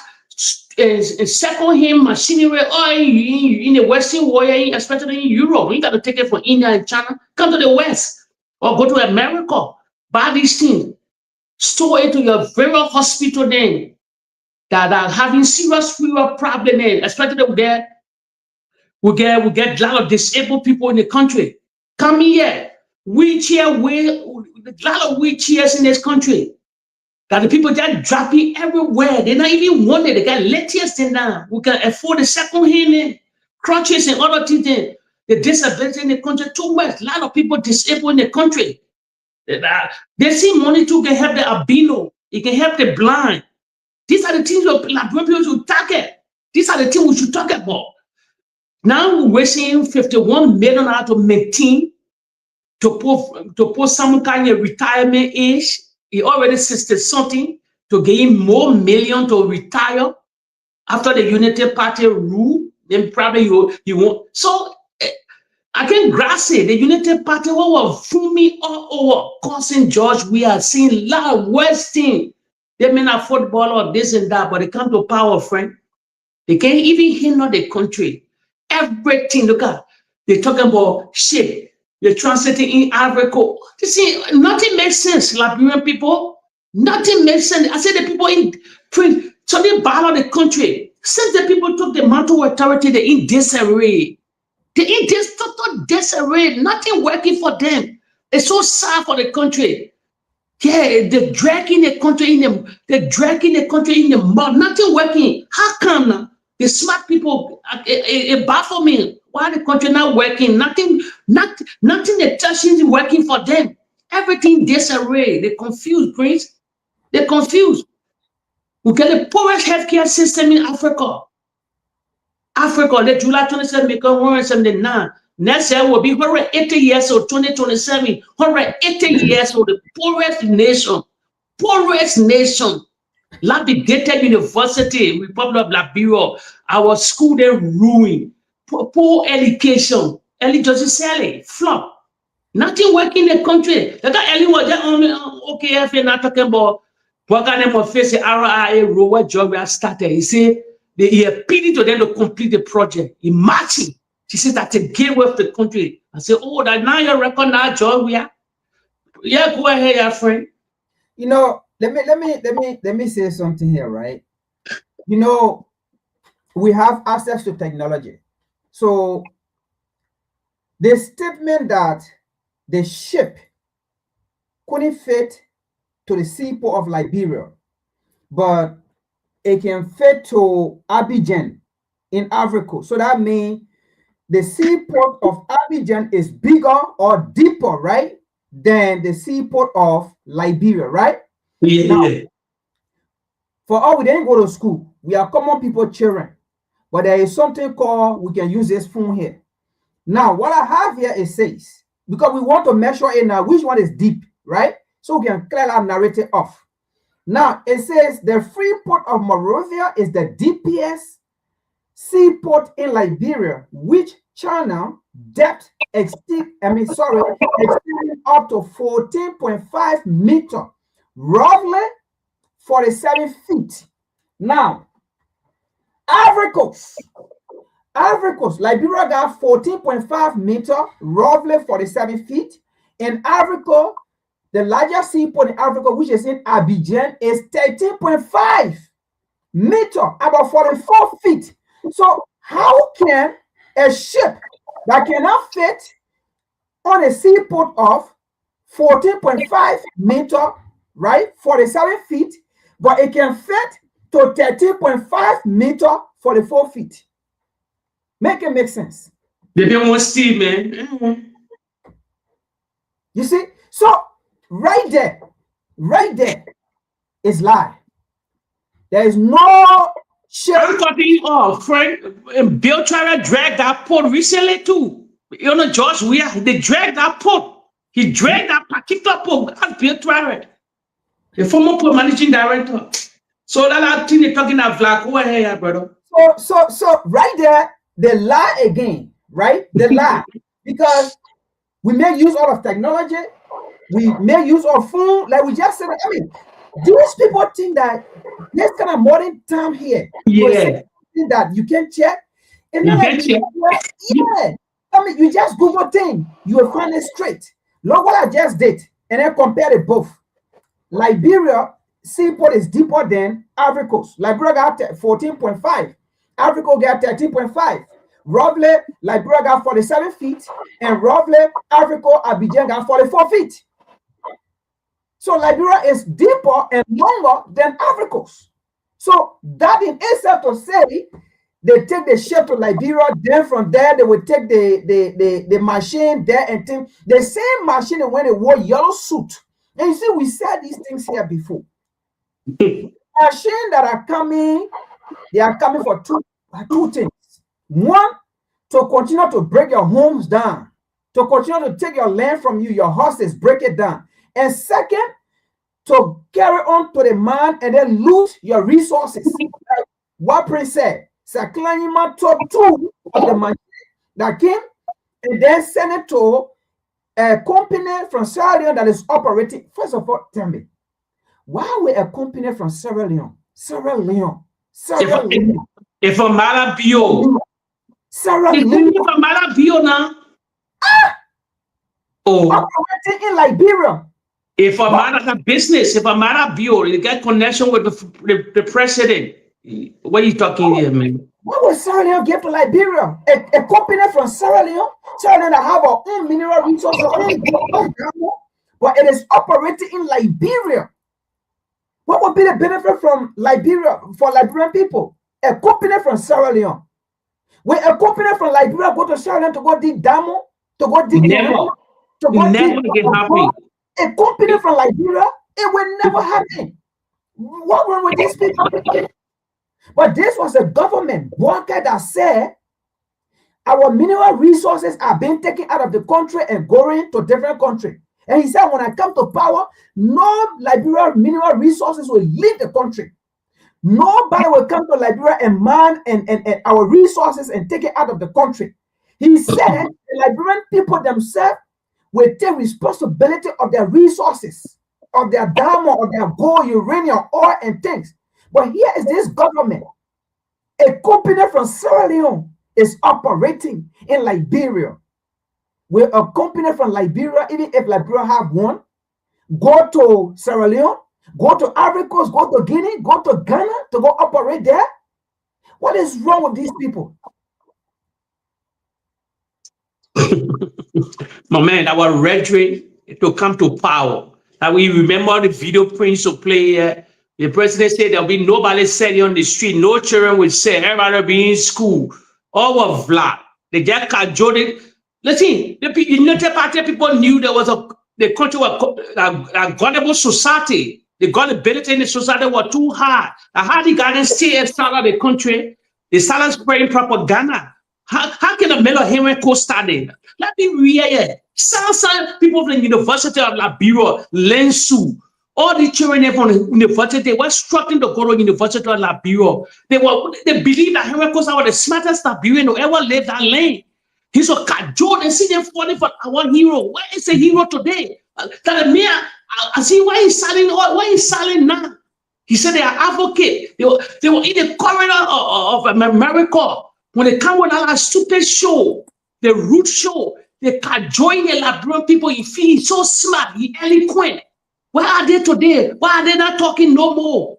second-hand machinery or in the Western world, especially in Europe. You got to take it from India and China. Come to the West or go to America. Buy these things. Store it to your very hospital then that are having serious problem, especially we get a lot of disabled people in the country. Come here, a lot of wheelchairs in this country. That the people just dropping everywhere. They're not even wanted. They got lettuce in now. We can afford the second hand crutches and other things. The disability in the country too much. A lot of people disabled in the country. They see money too can help the albino. It can help the blind. These are the things people should target. These are the things we should talk about. Now we're seeing $51 million to maintain to put some kind of retirement age. He already 60-something to gain more million to retire after the Unity Party rule. Then probably you won't. So I can grasp it. The Unity Party will fool me all over. Causing George, we are seeing a lot of worse things. They may not football or this and that, but they come to power, friend. They can't even handle the country. Everything, look at, they're talking about shit. They're translating in Africa. You see, nothing makes sense, Liberian people. Nothing makes sense. I said the people in print, so they battle the country. Since the people took the mantle authority, they're in disarray. They're in this total disarray. Nothing working for them. It's so sad for the country. Yeah, they're dragging the country in the mud. Nothing working. How come now? The smart people, it baffles me. Why the country not working? Nothing they're touching is working for them. Everything disarray. They're confused, Prince. They're confused. We get the poorest healthcare system in Africa. The July 27 become 179. Next year will be 180 years old, 2027. 180 years old, the poorest nation. Poorest nation. Lapidated University, Republic of Liberia, our school they ruined. Poor education, early justice flop. Nothing working in the country. They got early was there only okay if you're not talking about what kind of face the RIA role where job we started. He said he appealed to them to complete the project. Imagine. She said that's a gateway of the country. I said, oh, that now you recognize job we are. Yeah, go ahead, your friend. You know, let me say something here, right? You know, we have access to technology. So the statement that the ship couldn't fit to the seaport of Liberia, but it can fit to Abidjan in Africa. So that means the seaport of Abidjan is bigger or deeper, right, than the seaport of Liberia, right? Yeah. Now, for all we didn't go to school, we are common people children, but there is something called we can use this phone here. Now, what I have here it says, because we want to measure it now, which one is deep, right? So we can clear that narrative off. Now, it says the free port of Monrovia is the deepest seaport in Liberia, which channel depth exceeding up to 14.5 meters, roughly 47 feet. Now, Ivory Coast, Liberia got 14.5 meters, roughly 47 feet. In Africa, the largest seaport in Africa, which is in Abidjan, is 13.5 meters, about 44 feet. So how can a ship that cannot fit on a seaport of 14.5 meters, right, 47 feet, but it can fit to 13.5 meters, 44 feet? Make it make sense. They don't want to see, man. You see? So right there is There is no ship. I'm talking of friend. Bill tried to drag that port recently too. You know, George, they dragged that port. He dragged that particular port. That's Bill Travis, the former port managing director. So that thing they're talking about black. Go ahead, brother. So right there, they lie again, right? They lie because we make use of technology. We make use of phone, like we just said. I mean, these people think that this kind of modern time here, yeah, that you can check. And you then can check. Yeah. I mean, you just Google thing, you will find it straight. Look what I just did, and then compare it both. Liberia seaport is deeper than Ivory Coast. Liberia got 14.5. Ivory Coast got 13.5. Roughly, Liberia got 47 feet, and roughly, Ivory Coast, Abidjan got 44 feet. So Liberia is deeper and longer than Ivory Coast. So that in itself to say, they take the ship to Liberia, then from there they will take the machine there and think the same machine when they wore yellow suit. And you see, we said these things here before. Machines that are coming, they are coming for two things. One, to continue to break your homes down, to continue to take your land from you, your horses, break it down. And second, to carry on to the man and then lose your resources. Like what Prince said, Saklanima top 2 of the machine that came and then sent it to a company from Sierra Leone that is operating. First of all, tell me, why would a company from Sierra Leone? If a Malabio. Sierra Leone. If a Malabio now. Operating in Liberia. If a man has a business, if a man has a bill, you get connection with the president. What are you talking here, man? What would Sierra Leone give to Liberia? A company from Sierra Leone that have our own mineral resources, but it is operating in Liberia. What would be the benefit from Liberia for Liberian people? A company from Sierra Leone. Will a company from Liberia go to Sierra Leone to go dig damo? To go dig never get happy. A company from Liberia, it will never happen. What wrong with these people? But this was a government worker that said our mineral resources are being taken out of the country and going to different countries. And he said, when I come to power, no Liberian mineral resources will leave the country. Nobody will come to Liberia and man and our resources and take it out of the country. He said the Liberian people themselves will take responsibility of their resources, of their diamond, of their gold, uranium, oil, and things. But here is this government. A company from Sierra Leone is operating in Liberia. With a company from Liberia, even if Liberia have one, go to Sierra Leone, go to Ivory Coast, go to Guinea, go to Ghana to go operate there. What is wrong with these people? My man, our rhetoric to come to power. That we remember the video prints to play here. The president said there'll be nobody selling on the street, no children will sell, everybody will be in school. All of that. They get cajoled. Listen, the United Party people knew there was the country was a gullible society. The gullibility in the society was too high. How the Ghanaians still start the country? They started spreading propaganda. How can a Melo Henry co study? Let me read some people from the University of Liberia, Lensu, all the children from the university, they were struggling to go to the University of Liberia. They believe that Henry Costa was the smartest Liberian who ever lived that land. He's a cajole and see them falling for our hero. Where is the hero today? I see why he's silent. Why he's silent now? He said they are advocate. They were in the corridor of America. When they come with a stupid show, the root show, they can join the Liberian people. He feels so smart, he eloquent. Where are they today? Why are they not talking no more?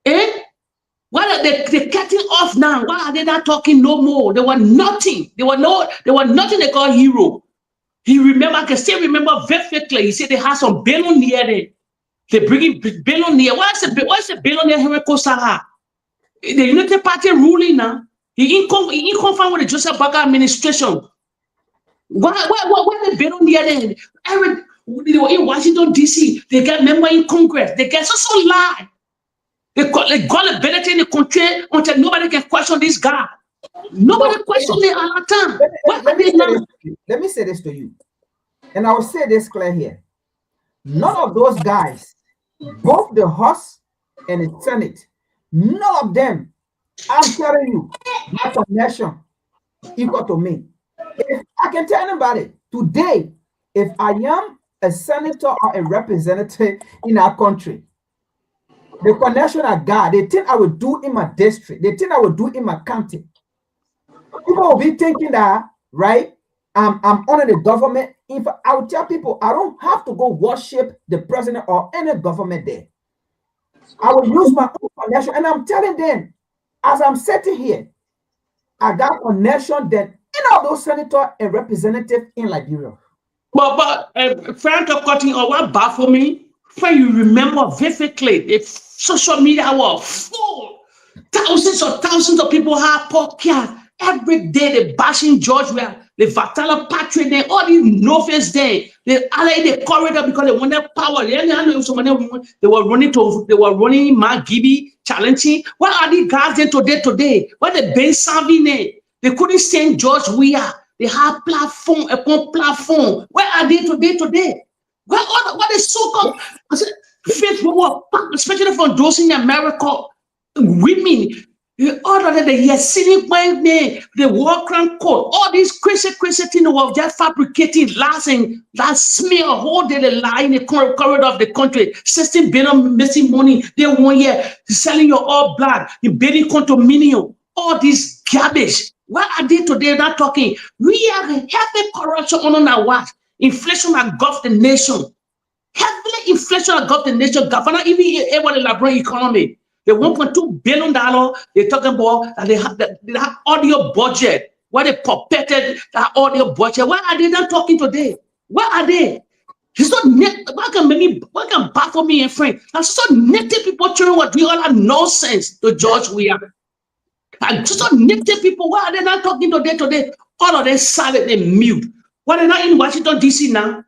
Why are they cutting off now? Why are they not talking no more? They were nothing. They were nothing they call hero. He remember, I can still remember vividly. He said they had some billionaire there. They bring in billionaire. Why is the billionaire Henry Costa? The United Party ruling now. He inconfirmed with the Joseph Baker administration. Why the billionaire then? They were in Washington, D.C. They get member in Congress. They get so lie. They got ability in the country until nobody can question this guy. Nobody question it all the time. Let me say this to you. And I will say this clear here. None of those guys, both the House and the Senate, none of them, I'm telling you, not a nation equal to me. If I can tell anybody today, if I am a senator or a representative in our country, the connection I got, the thing I will do in my district, the thing I will do in my county, people will be thinking that, right? I'm under the government. If I would tell people I don't have to go worship the president or any government there, I will use my own connection, and I'm telling them, as I'm sitting here, I got connection that any of those senators and representatives in Liberia. But friend of cutting or what baffle me, when you remember vividly, if social media was full, thousands of people have podcasts. Every day they bashing George, the Vatala Patrick, all these no-face there. They are in the corridor because they wanted power. They were running Mark Gibby, challenging. What are these guys then today? What the Ben Savine? They couldn't send George Weah. They have platform upon platform. Where are they today? What is so-called faith, especially from those in America, women. Other than the Yesini name, the war crime code, all these crazy things were just fabricating lies and that smear a whole day they lie in the corridor of the country. 16 billion missing money. They 1 year selling your all blood, you building condominium, all this garbage. Where are they today? Not talking. We are heavy corruption on our watch. Inflation has engulfed the nation. Heavily inflation has engulfed the nation. Governor even able to elaborate economy. The $1.2 billion they're talking about, and they have audio budget. Where they puppeted that audio budget. Why are they not talking today? Where are they? It's not what can baffle me and friend? That's so native people trying to do all that nonsense to George Weah. And so native people, why are they not talking today? All of them silent and mute. Why are they not in Washington, D.C. now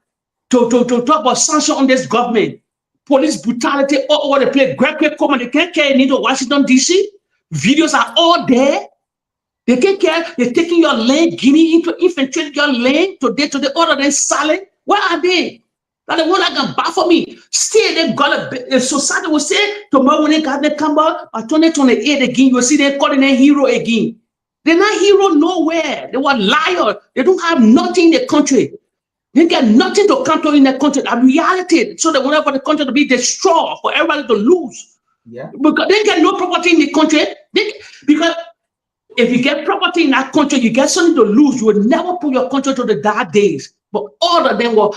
to talk about sanction on this government? Police brutality all over the place. Great command, they can't care into Washington, D.C. Videos are all there. They can't care. They're taking your land, Guinea, into infiltrating your land today, all of them silent. Where are they? That the one that can buy for me. Still, they got a society will say tomorrow when they got the come out by 2028 again, you will see they calling a hero again. They're not hero nowhere. They were liars. They don't have nothing in the country. They get nothing to come to in the country. A reality. So they want for the country to be destroyed, for everybody to lose. Yeah. Because they get no property in the country. Because if you get property in that country, you get something to lose. You will never put your country to the dark days. But all of them were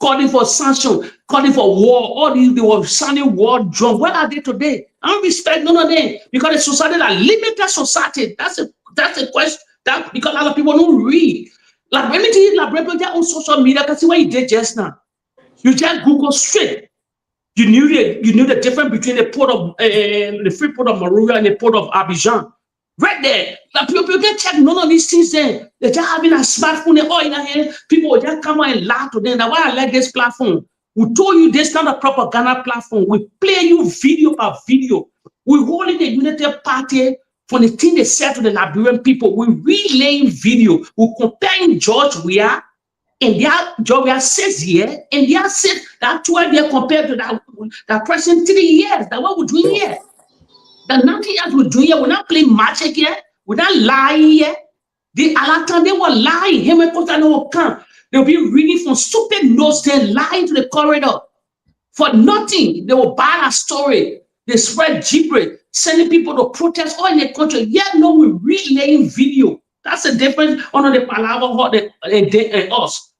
calling for sanction, calling for war. All these, they were sounding war drum. Where are they today? I don't respect none of them. Because the society that limited society. That's a question. That because a lot of people don't read. Like let me tell you, like on social media, can see what you did just now. You just Google straight. You knew the difference between the port of the free port of Monrovia and the port of Abidjan. Right there. Like people can check none of these things there. They're just having a smartphone and all in their hand. People will just come out and laugh to them. That's why I like this platform. We told you this is not a propaganda platform. We play you video by video. We holding the United Party from the thing they said to the Liberian people. We relaying video. We comparing George Weah and their George Weah 6 years and their 12 years compared to that present 3 years. That's what we're doing here. The nothing else we're doing here. We're not playing magic here. We're not lying here. A lot of time they were lying. Him and Costa will come. They'll be reading from stupid notes. They're lying to the corridor. For nothing. They will buy a story. They spread gibberish, sending people to protest all in the country. Yet no, we're relaying video. That's the difference under the palaver and us.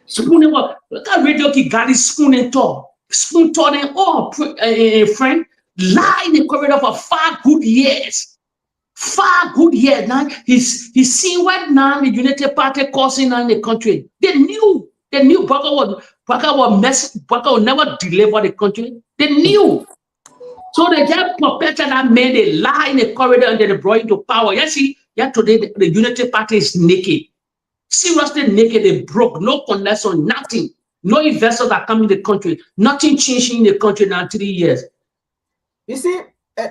Spoon what? Look at Radio Kigali spoon and talk. Spoon talk and all friend. Lie in the corridor for 5 good years. 5 good years. Now he's seen what now the United Party causing now in the country. They knew Baka would never deliver the country. They knew. So they just perpetuate that man, they lie in the corridor and then they brought into power. You see, today the United Party is naked. Seriously naked, they broke, no connection, nothing. No investors that come in the country. Nothing changing in the country now 3 years. You see,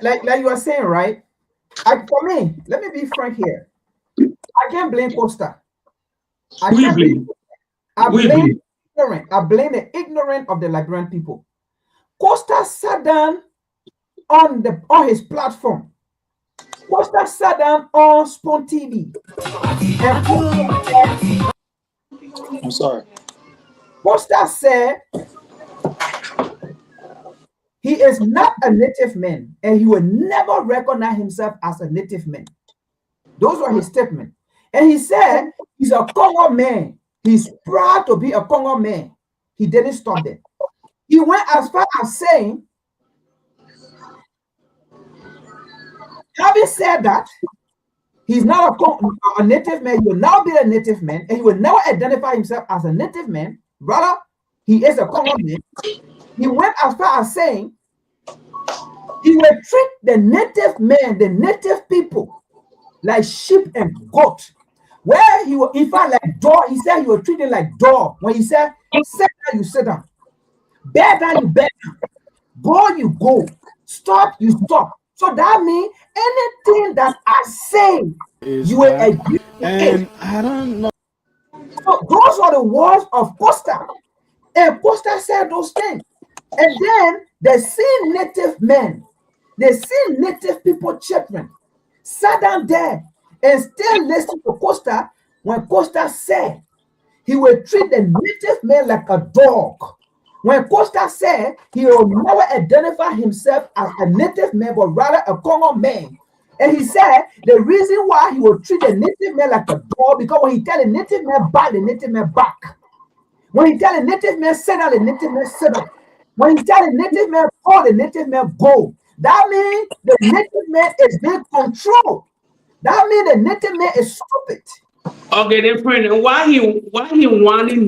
like you were saying, right? For me, let me be frank here. I can't blame Costa. I blame the ignorant of the Liberian people. Costa sat down on his platform. Costa sat down on Spoon TV. I'm sorry. Costa said he is not a native man and he will never recognize himself as a native man. Those were his statements. And he said he's a Congo man. He's proud to be a Congo man. He didn't stop there. He went as far as saying, having said that, he's not a native man. He will now be a native man and he will never identify himself as a native man. Rather, he is a Congo man. He went as far as saying he will treat the native men, the native people, like sheep and goat. Where he will, in fact, like dog, he said he will treat them like dog. When he said, sit down, you sit down. Bear down, you bear down. Go, you go. Stop, you stop. So that means anything that I say, you will agree with it. I don't know. So those are the words of Costa. And Costa said those things. And then they see native men, they see native people children sat down there and still listen to Costa when Costa said he will treat the native man like a dog. When Costa said he will never identify himself as a native man, but rather a Congo man. And he said the reason why he will treat the native man like a dog, because when he tell the native man back, the native man back. When he tell the native man sit down, the native man sit down. When he tell the native man go, the native man go. That means the native man is being controlled. That means the native man is stupid. Okay, then friend, why he wanting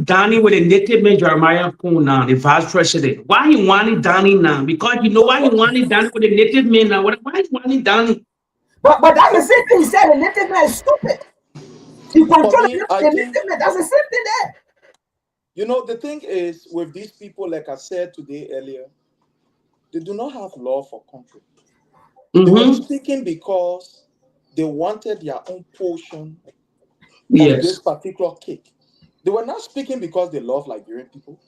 Danny with the native man Jeremiah Poon now, the vice president? Why he wanting Danny now? Because you know why he wanting Danny with the native man now? Why he wanting Danny? But that's the same thing he said. The native man is stupid. He controls the native man. That's the same thing there. You know, the thing is with these people, like I said today earlier, they do not have love for country. They were speaking because they wanted their own portion of this particular cake. They were not speaking because they love Liberian people.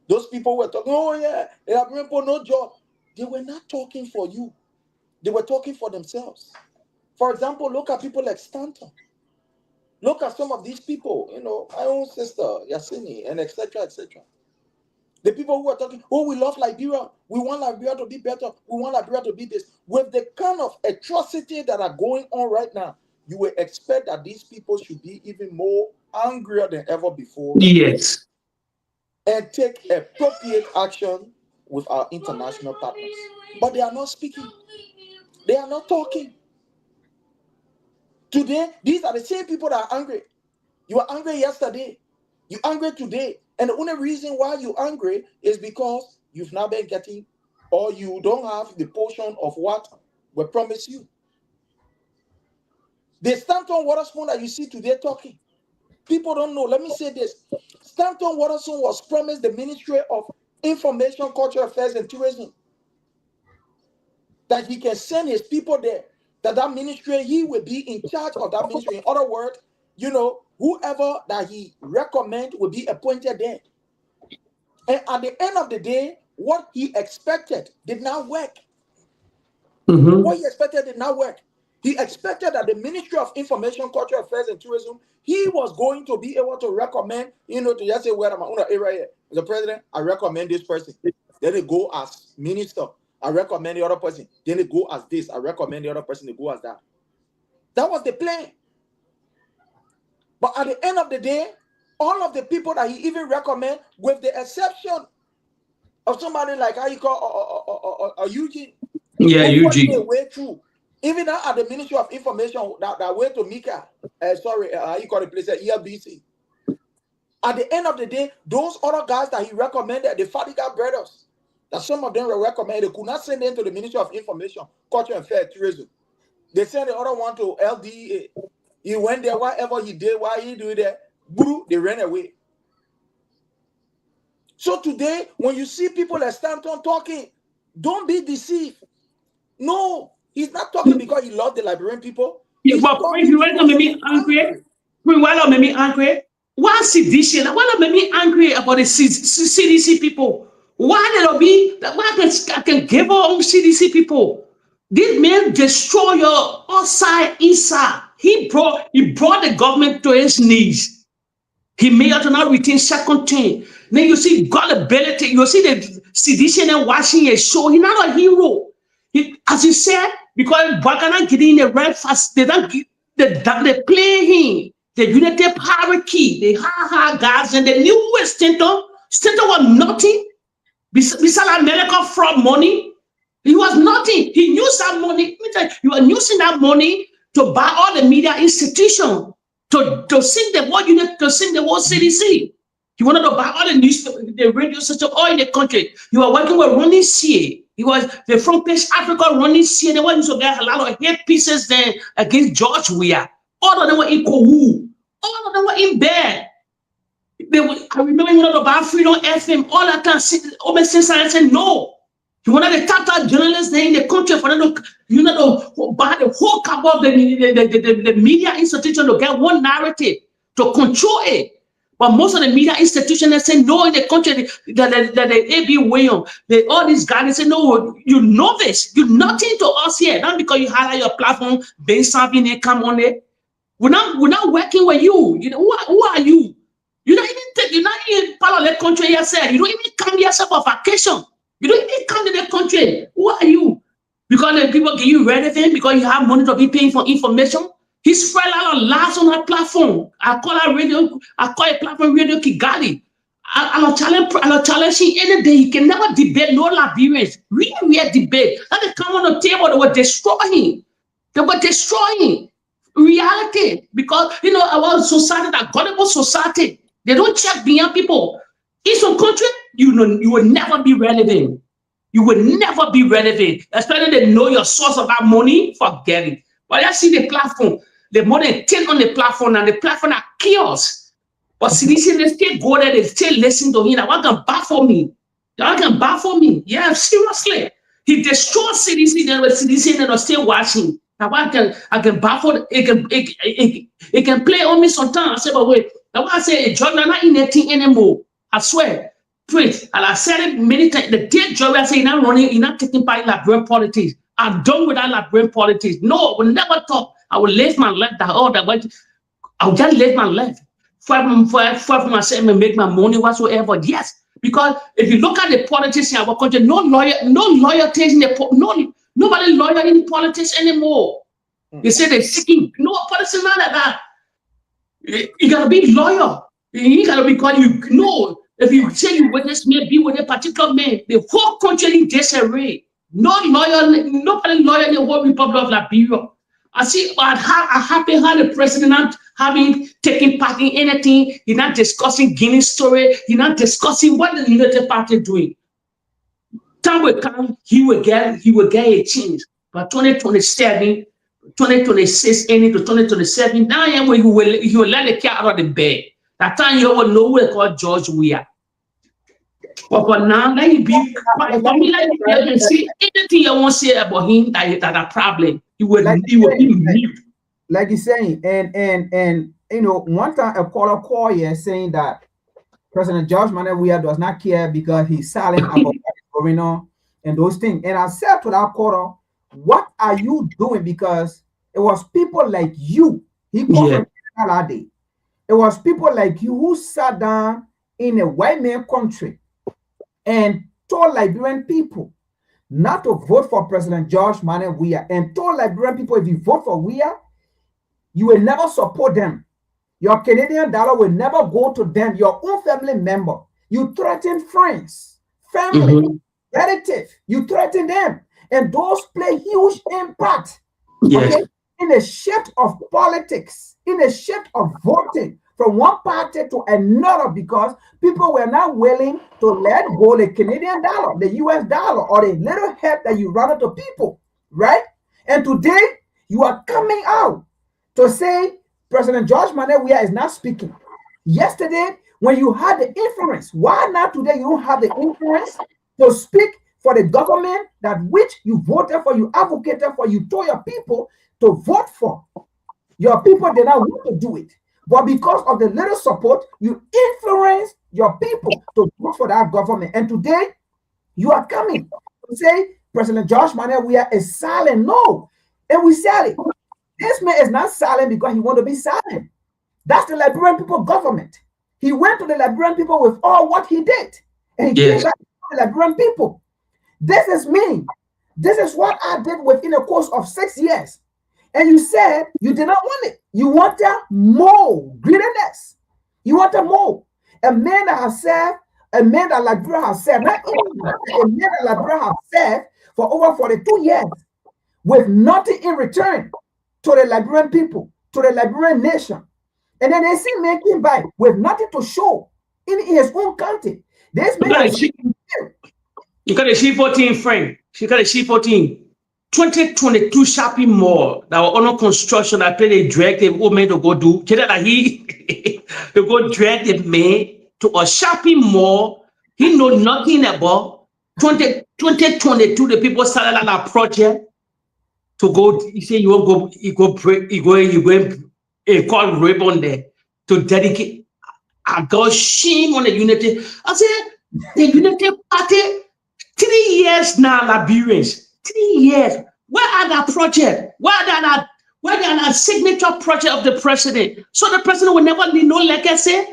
Those people were talking, oh yeah, Liberian people, no job. They were not talking for you. They were talking for themselves. For example, look at people like Stanton. Look at some of these people, my own sister, Yasini, and etc., etc. The people who are talking, oh, we love Liberia. We want Liberia to be better. We want Liberia to be this. With the kind of atrocity that are going on right now, you will expect that these people should be even more angrier than ever before. Yes. And take appropriate action with our international partners. But they are not speaking. They are not talking. Today, these are the same people that are angry. You were angry yesterday. You're angry today. And the only reason why you're angry is because you've not been getting, or you don't have the portion of what we promised you. The Stanton Waterspoon that you see today talking, people don't know. Let me say this. Stanton Waterspoon was promised the Ministry of Information, Cultural Affairs, and Tourism, that he can send his people there, that ministry, he will be in charge of that ministry. In other words, whoever that he recommend will be appointed there. And at the end of the day, what he expected did not work. What he expected did not work. He expected that the Ministry of Information, Cultural Affairs, and Tourism, he was going to be able to recommend, to just say, well, I'm on the area here. As a president, I recommend this person. Then they go as minister. I recommend the other person. Then they go as this. I recommend the other person to go as that. That was the plan. But at the end of the day, all of the people that he even recommend, with the exception of somebody like how you call Eugene. Yeah, Eugene. Way through. Even now at the Ministry of Information, that went to Mika. How you call the place at ELBC. At the end of the day, those other guys that he recommended, the Fadiga brothers, that some of them were recommended, they could not send them to the Ministry of Information, Culture and Fair Tourism. They sent the other one to LDA. He went there, whatever he did, why he do that, they ran away. So today, when you see people like Stanton talking, don't be deceived. No, he's not talking because he loves the Liberian people. Yeah, but if you want to make me angry, why sedition? Why not make me angry about the CDC people? Why can give up on CDC people? This man destroy your outside, inside. He brought the government to his knees. He made us not retain second thing. Then you see gullibility. You see the sedition and watching a show. He's not a hero. As you said, because Bagana getting the right fast, they play him. The United Power Key, the guys, and the newest Stanton was nothing. Besides America fraud money, he was nothing. He used that money. You are using that money to buy all the media institutions, to sing the whole unit, to sing the whole CDC. You wanted to buy all the news, the radio system, all in the country. You are working with Ronnie C. He was the front page Africa Ronnie C. They wanted to get a lot of hate pieces there against George Weah. All of them were in Kowu. All of them were in bed. I remember you wanted to buy Freedom FM. All that time, Open Science said no. You wanted the top journalists there in the country for them to, buy the whole cover of the media institution to get one narrative to control it. But most of the media institutions, they say no in the country, that the AB William, all these guys, they say no, you know this, you're nothing to us here. Not because you highlight your platform, based something they come on it. We're not working with you. Who are you? You're not even part of the country yourself. You don't even come yourself on vacation. You don't even come to the country. Who are you? Because the people give you relevant, because you have money to be paying for information. He spread a lot of lies on our platform. I call a platform Radio Kigali. I'll challenge him any day. He can never debate no Liberians. We debate. That they come on the table, they were destroying. They were destroying reality. Because our society, that gullible society, they don't check beyond people. In some country, you will never be relevant. You will never be relevant. Especially they know your source of that money, forget it. But I see the platform, the more than 10 on the platform, and the platform are chaos. But CDC, they still go there, they still listen to him. Now, what can baffle me? Y'all can baffle me. Yeah, seriously. He destroyed CDC, then with CDC, and they're still watching. Now, I can baffle, it can play on me sometimes. I say, but wait, That's why I say, George, I'm not in that thing anymore. I swear. Please. And I said it many times. The day George, I say, you're not running, you're not taking part in Liberian politics. I'm done with that Liberian politics. No, I will never talk. I will leave my life that all that way. I'll just live my life. For myself and make my money whatsoever. Yes. Because if you look at the politics in our country, no loyalty in the nobody loyal in politics anymore. They say they're seeking no politics like that. You gotta be loyal. You gotta be because you know if you say you with this man, be with a particular man, the whole country in disarray. Nobody loyal in the whole Republic of Liberia. I see I'm happy how the president not having taking part in anything. He's not discussing Guinea story. He's not discussing what the United Party doing. Time will come, he will get a change. But 2027, 2026, ending to 2027, now he will let the cat out of the bed. That time you will know where called George Weah. But for now, let it be. For me, like you can see anything you want to say about him that a problem. He will be mute. Like you're saying, and you know, one time a caller called here saying that President George Manneh Weah does not care because he's silent about what's going on and those things. And I said to that caller, what are you doing? Because it was people like you. He called from that day. It was people like you who sat down in a white man country and told Liberian people not to vote for President George Manneh Weah, and told Liberian people if you vote for Weah, you will never support them. Your Canadian dollar will never go to them, your own family member. You threaten friends, family, relatives. You threaten them. And those play huge impact okay, in the shift of politics, in the shift of voting from one party to another, because people were not willing to let go the Canadian dollar, the US dollar, or the little help that you run to people, right? And today, you are coming out to say President George Manneh Weah is not speaking. Yesterday, when you had the influence, why not today you don't have the influence to speak for the government that which you voted for, you advocated for, you told your people to vote for. Your people did not want to do it. But because of the little support, you influence your people to vote for that government. And today, you are coming to say President George Manneh Weah is silent. No. And we said it. This man is not silent because he wants to be silent. That's the Liberian people government. He went to the Liberian people with all what he did. And he came back to the Liberian people. This is me. This is what I did within a course of 6 years. And you said you did not want it. You wanted more greediness. You wanted more. A man that has served, a man that Liberia has served, not even a man that Liberia has served for over 42 years with nothing in return to the Liberian people, to the Liberian nation. And then they see men came by with nothing to show in his own country. This man you got a C14 friend. She got a C14. 2022 shopping mall that were under construction. I paid a drag the old man to go do. That he to go drag the man to a shopping mall. He know nothing about 2022. The people started on a project to go. He say you will go. You go break. You go and call ribbon there to dedicate. I got shame on the Unity. I said the Unity Party. 3 years now, Liberians. 3 years. Where are that project? Where are that signature project of the president? So the president will never need no legacy.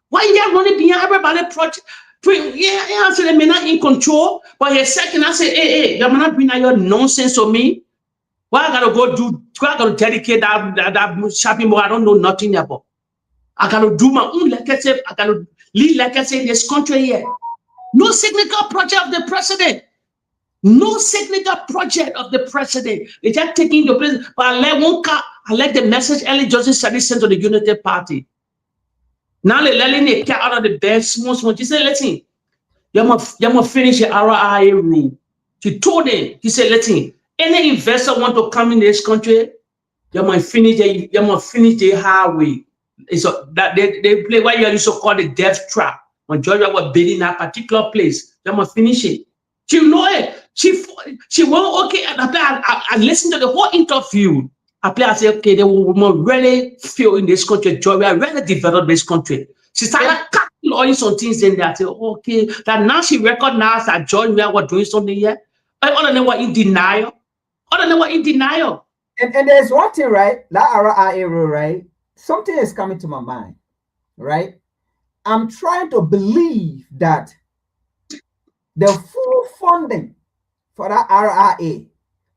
Why you running behind everybody project? Yeah, I said they may not in control, but a second I say, hey, you're not bringing your nonsense on me. Why I gotta go do? Why I gotta dedicate that shopping mall? I don't know nothing about. I gotta do my own legacy. I gotta lead legacy in this country here. No signature project of the president. No signature project of the president. They just taking the president. But I like the message Ellie Johnson sent to the Unity Party. Now they're letting the cat out of the bed, small. She said, listen, you must finish your RIA rule. She told them, he said, listen, any investor want to come in this country, you must finish the highway. So that they play what you used to call the death trap. When Georgia was building that particular place, you must finish it. She know it. She went okay. I listened to the whole interview. I play, I say, okay, they will really feel in this country, joy, we are really develop this country. She started cutting all some things in there. I say, okay, that now she recognized that joy, we are doing something here. Other than what in denial. Other than what in denial. And there's one thing, right? That RIA rule, right? Something is coming to my mind, right? I'm trying to believe that the full funding for that RIA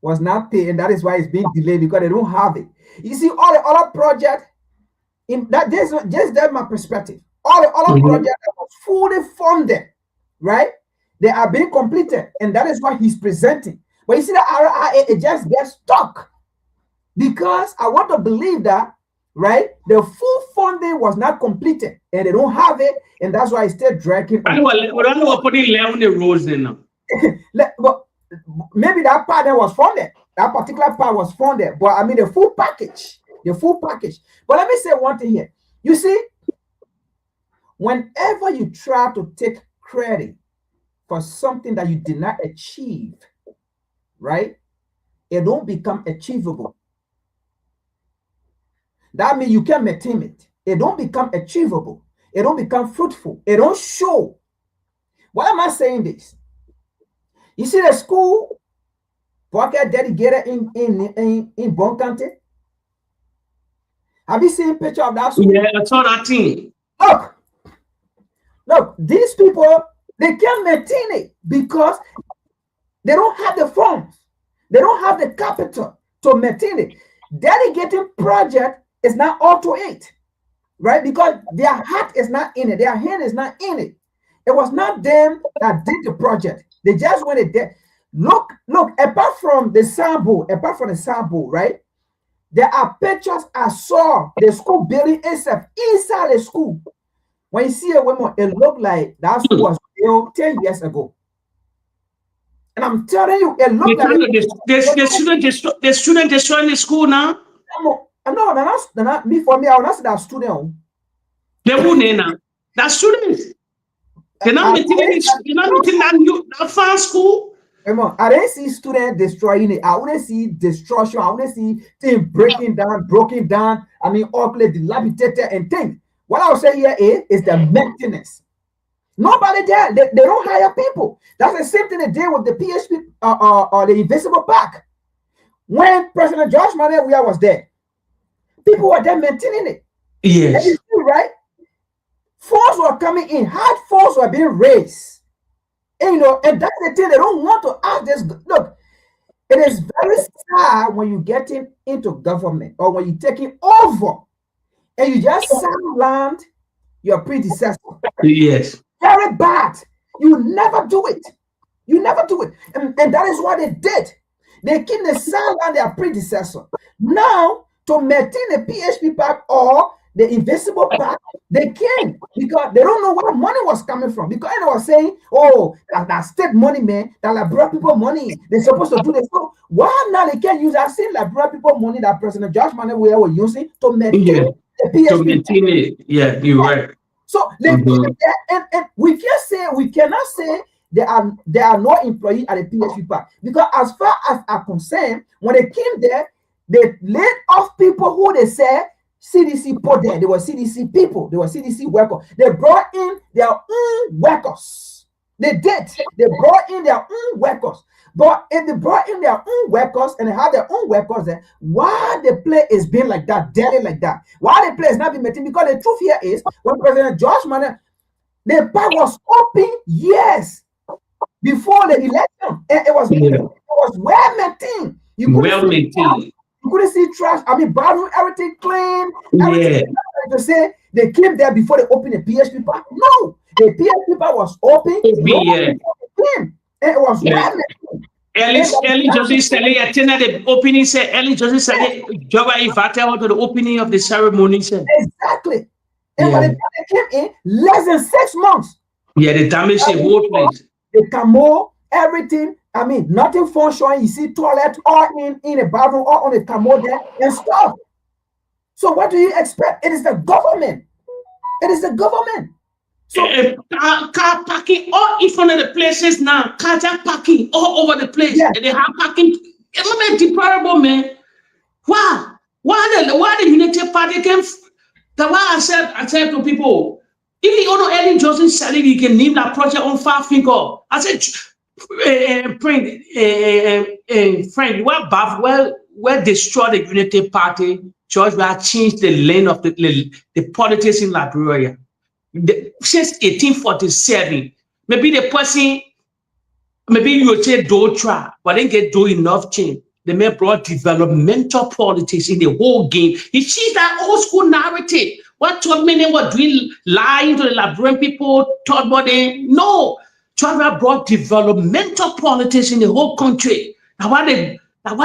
was not paid, and that is why it's being delayed because they don't have it. You see, all the other projects, in that just that's my perspective. All the other projects that was fully funded, right? They are being completed, and that is what he's presenting. But you see, the RIA, it just gets stuck because I want to believe that, right? The full funding was not completed, and they don't have it, and that's why it's still dragging. I don't know what putting 11 rows in now. But maybe that part that was funded, that particular part was funded, but I mean the full package. But let me say one thing here. You see, whenever you try to take credit for something that you did not achieve, right, it don't become achievable. That means you can maintain it. It don't become achievable. It don't become fruitful. It don't show. Why am I saying this? You see the school pocket dedicated in Bon County? Have you seen a picture of that school? Yeah, I saw that thing. Look, these people, they can't maintain it because they don't have the funds. They don't have the capital to maintain it. Delegating project is not up to it, right? Because their heart is not in it. Their hand is not in it. It was not them that did the project. They just went there. Look, apart from the sample, right? There are pictures I saw the school building itself inside the school. When you see a woman, it looked like that school was built 10 years ago. And I'm telling you, it looked like the student destroying the school now. No, that's not me. For me, I will not say that student. They wouldn't now. That students. They're not meeting that fan school. I didn't see students destroying it. I wouldn't see destruction. I wouldn't see things broken down. I mean, ugly, dilapidated, and things. What I would say here is the maintenance. Nobody there. They don't hire people. That's the same thing they did with the PHP or the Invisible Park. When President George Manuel was there, people were there maintaining it. Yes. And you see, right? Funds were coming in. Hard funds were being raised. And, and that's the thing. They don't want to ask this. Look, it is very sad when you get into government or when you're taking over and you just sell land your predecessor. Yes. Very bad. You never do it. And that is what they did. They keep the sell land their predecessor. Now, to maintain the PHP park or the Invisible Park, they can because they don't know where money was coming from. Because they were saying, oh, that state money, man, that Liberian people money, they're supposed to do this. So why now they can't use that same Liberian people money that President George Manuel was using to maintain the PHP to maintain it. Yeah, you're right. So and we cannot say there are no employees at the PHP park because as far as I'm concerned, when they came there, they laid off people who they said CDC put there. They were CDC people. They were CDC workers. They brought in their own workers. They did. They brought in their own workers. But if they brought in their own workers and they have their own workers there, why the place is being like that, daily like that? Why the place is not being maintained? Because the truth here is, when President George Manuel, the park was open years before the election. And it was well maintained. You couldn't see trash. I mean, bathroom, everything clean. Everything to say they came there before they opened the PHP park. No, the PHP park was open. It was well maintained. Ellie Joseph said, attended the opening. Said Ellie Joseph said, "Java invited her to the opening of the ceremony." Said exactly. And when they came in, less than 6 months. Yeah, they damaged the whole place. The camo, everything. I mean, nothing functioning. You see toilet all in a bathroom or on a commode there and stuff. So what do you expect? It is the government. So car parking all in front of the places now. Car parking all over the place. Yeah. And they have parking. It's not deplorable, man. Wow. Why the Unity Party came? That's why I said to people, if you know Ellen Johnson said it, you can name that project on 5 finger. I said, friend, well destroy the Unity Party. George will change the lane of the politics in Liberia. Since 1847, maybe the person, maybe you say do try, but then get do enough change. They may brought developmental politics in the whole game. It sees that old school narrative. What told me they were doing, lying to the Liberian people, thought about them. No, Trevor brought developmental politics in the whole country. Now why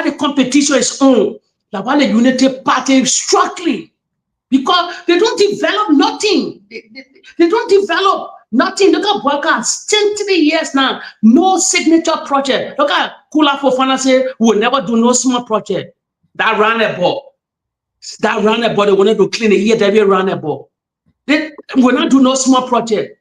the competition is on. Now why the Unity Party is struggling. Because they don't develop nothing. They don't develop nothing. Look at workers, 23 years now, no signature project. Look at Kula Fofana say, we'll never do no small project. That ran a ball. They wanted to clean the year, they will run a ball. They will not do no small project.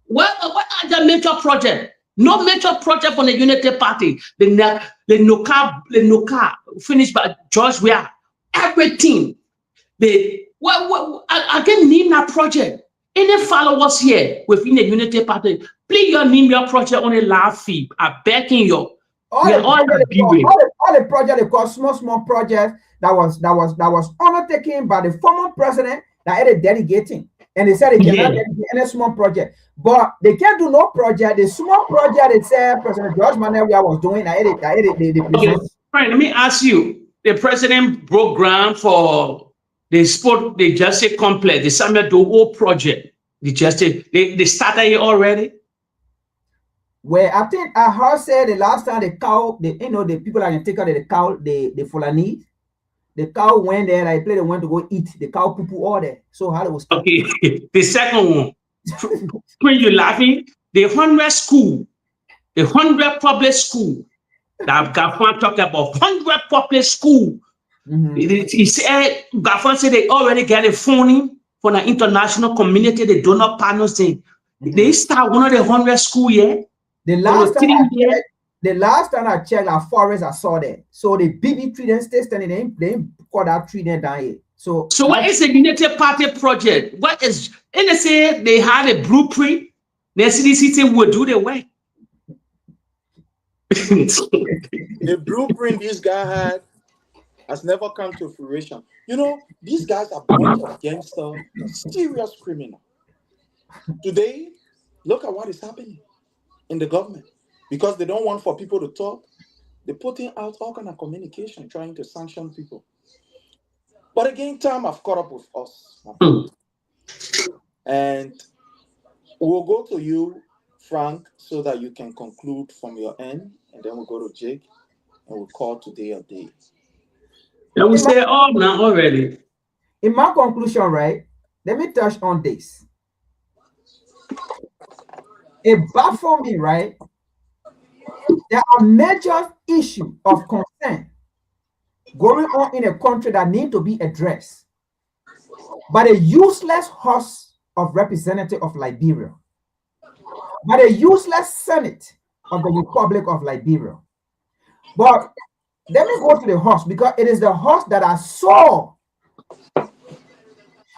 What are the major project? No major project from the Unity Party. The Noka finished by George Weah. Everything. I can name that project. Any followers here within the Unity Party, please name your project on a live feed. I beg you. All the project they call small projects that was undertaken by the former president that is delegating. And they said they cannot dedicate any small project. But they can't do no project. The small project they said President George Manewia was doing, they present. Right, let me ask you. The president broke ground for the sport, the Justice Complex, the Samuel Doe project. They started it already? Well, I think I heard say the last time the people that can take out the cow, the Fulani, the cow went there, I played, they went to go eat the cow poo all there. So how it was start. Okay, the second one. When you're laughing, the 100 school, the 100 public school, that Gafan talked about 100 public school. He said, Gafan said they already get a funding for the international community, the donor partners thing. They start one of the 100 school here. The last time I checked, our forest I saw there. So the BB tree then stay standing, they cut that tree then down here. So what is the Unity Party project? What is, and they say they had a blueprint. The CDC will do the work. The blueprint this guy had has never come to fruition. You know, these guys are bunch of gangsters, serious criminal. Today, look at what is happening in the government. Because they don't want for people to talk, they're putting out all kind of communication, trying to sanction people. But again, time have caught up with us. And we'll go to you, Frank, so that you can conclude from your end. And then we'll go to Jake and we'll call today a day. Yeah, we say all now already. In my conclusion, right, let me touch on this. It baffles me, right? There are major issues of concern going on in a country that need to be addressed by the useless House of Representatives of Liberia, by the useless Senate of the Republic of Liberia. But let me go to the House, because it is the House that I saw.